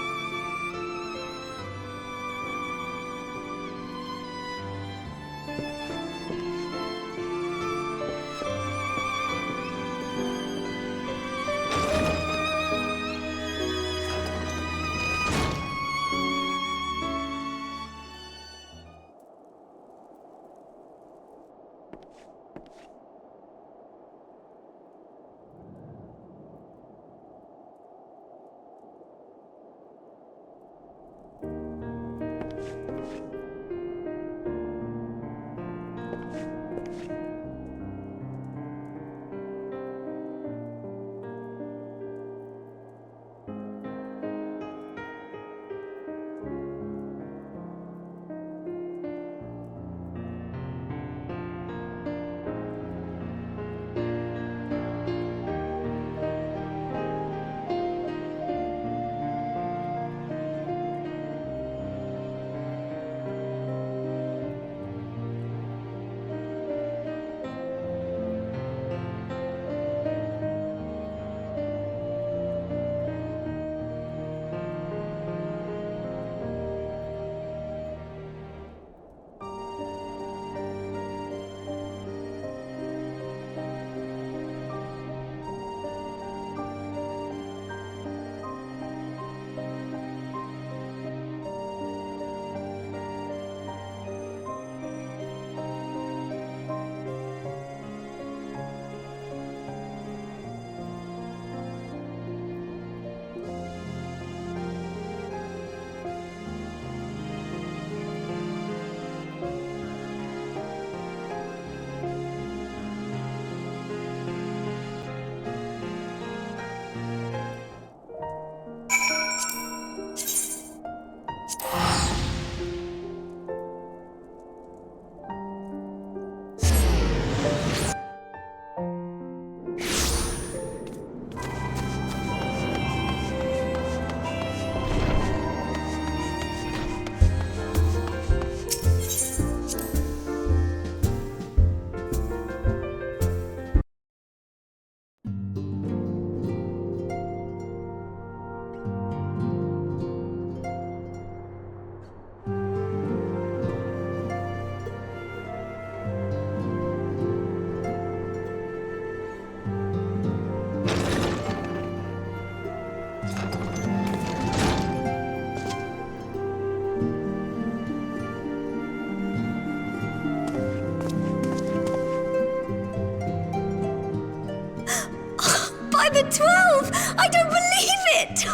By the 12! I don't believe it!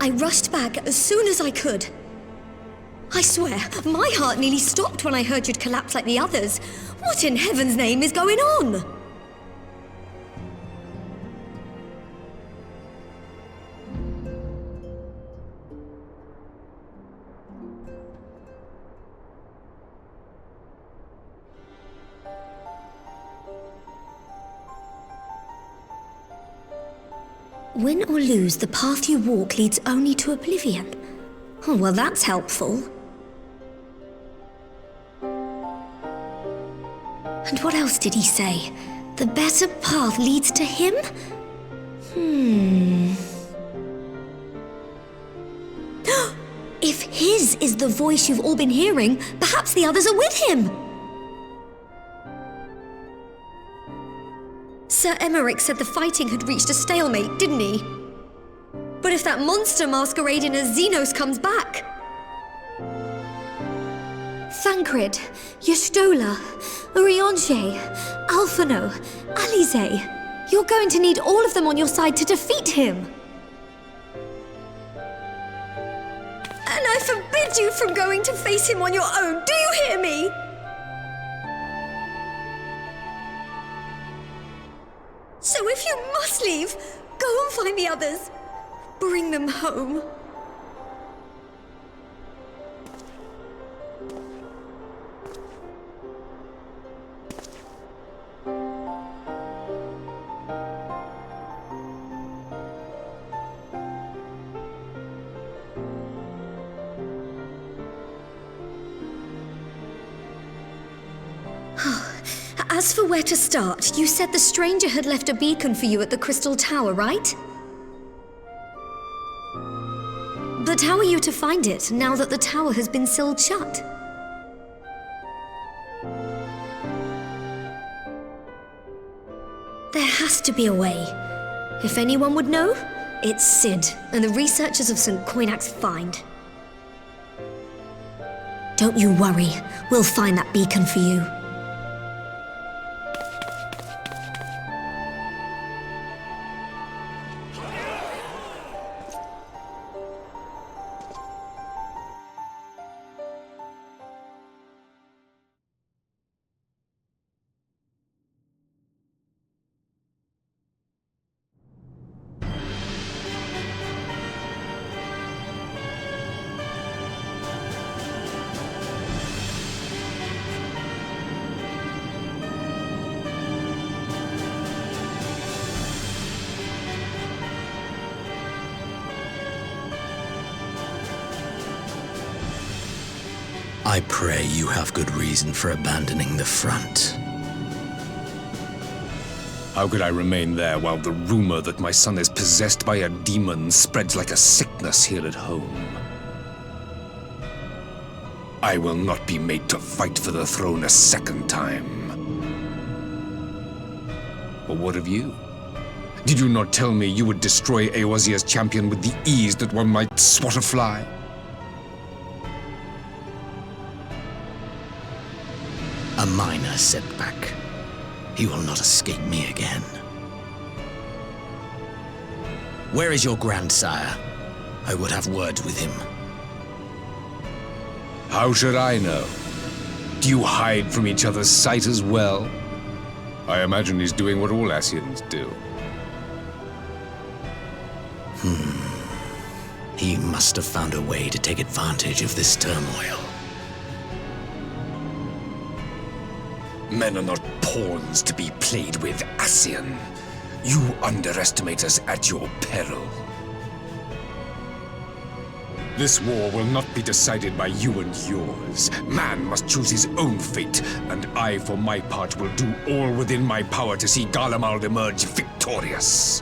I rushed back as soon as I could. I swear, my heart nearly stopped when I heard you'd collapsed like the others. What in heaven's name is going on? Win or lose, the path you walk leads only to oblivion. Oh, well, that's helpful. And what else did he say? The better path leads to him? If his is the voice you've all been hearing, perhaps the others are with him. Sir Emmerich said the fighting had reached a stalemate, didn't he? But if that monster masquerading as Xenos comes back... Thancred, Yestola, Urianger, Alphino, Alize. You're going to need all of them on your side to defeat him. And I forbid you from going to face him on your own. Do you hear me? So if you must leave, go and find the others. Bring them home. As for where to start, you said the stranger had left a beacon for you at the Crystal Tower, right? But how are you to find it, now that the tower has been sealed shut? There has to be a way. If anyone would know, it's Sid and the researchers of St. Coinac's find. Don't you worry, we'll find that beacon for you. I pray you have good reason for abandoning the front. How could I remain there while the rumor that my son is possessed by a demon spreads like a sickness here at home? I will not be made to fight for the throne a second time. But what of you? Did you not tell me you would destroy Eorzea's champion with the ease that one might swat a fly? A minor setback. He will not escape me again. Where is your grandsire? I would have words with him. How should I know? Do you hide from each other's sight as well? I imagine he's doing what all Ascians do. He must have found a way to take advantage of this turmoil. Men are not pawns to be played with, Ascian. You underestimate us at your peril. This war will not be decided by you and yours. Man must choose his own fate, and I, for my part, will do all within my power to see Garlemald emerge victorious.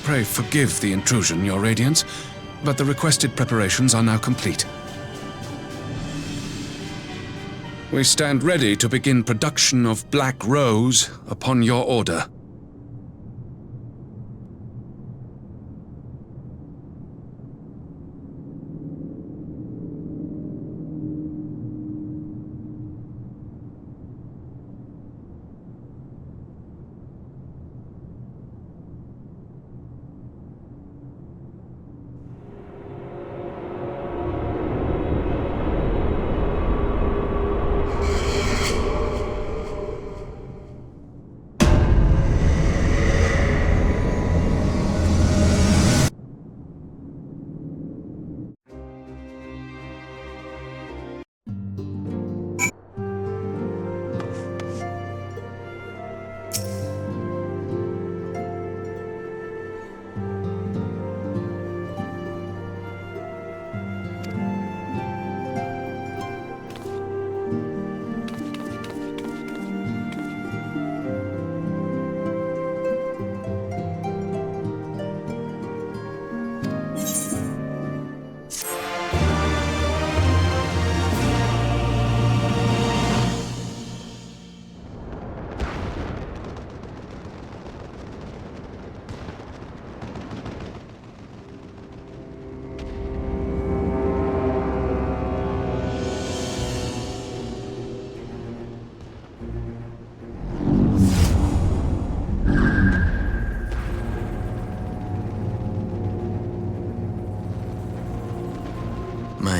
Pray forgive the intrusion, Your Radiance, but the requested preparations are now complete. We stand ready to begin production of Black Rose upon your order.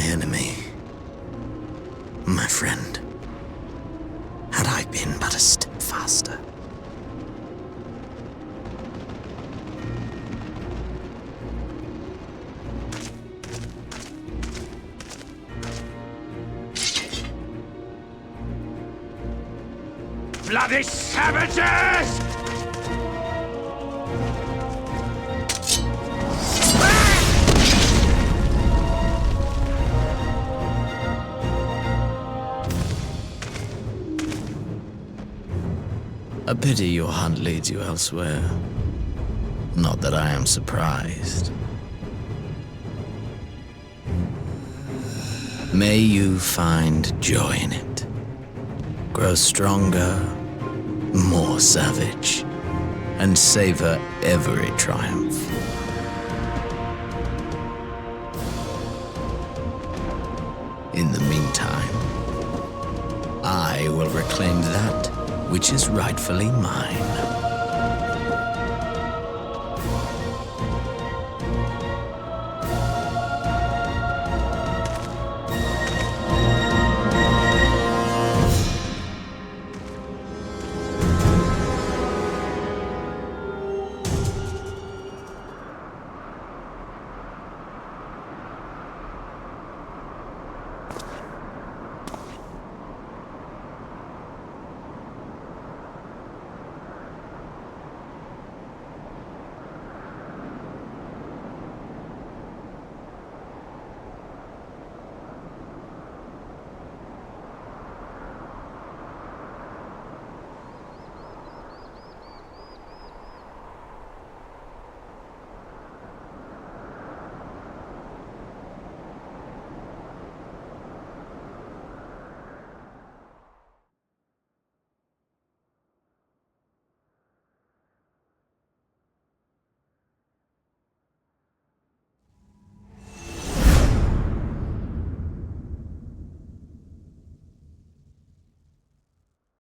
enemy. My friend, had I been but a step faster. Bloody savages! A pity your hunt leads you elsewhere. Not that I am surprised. May you find joy in it. Grow stronger, more savage, and savor every triumph. In the meantime, I will reclaim that which is rightfully mine.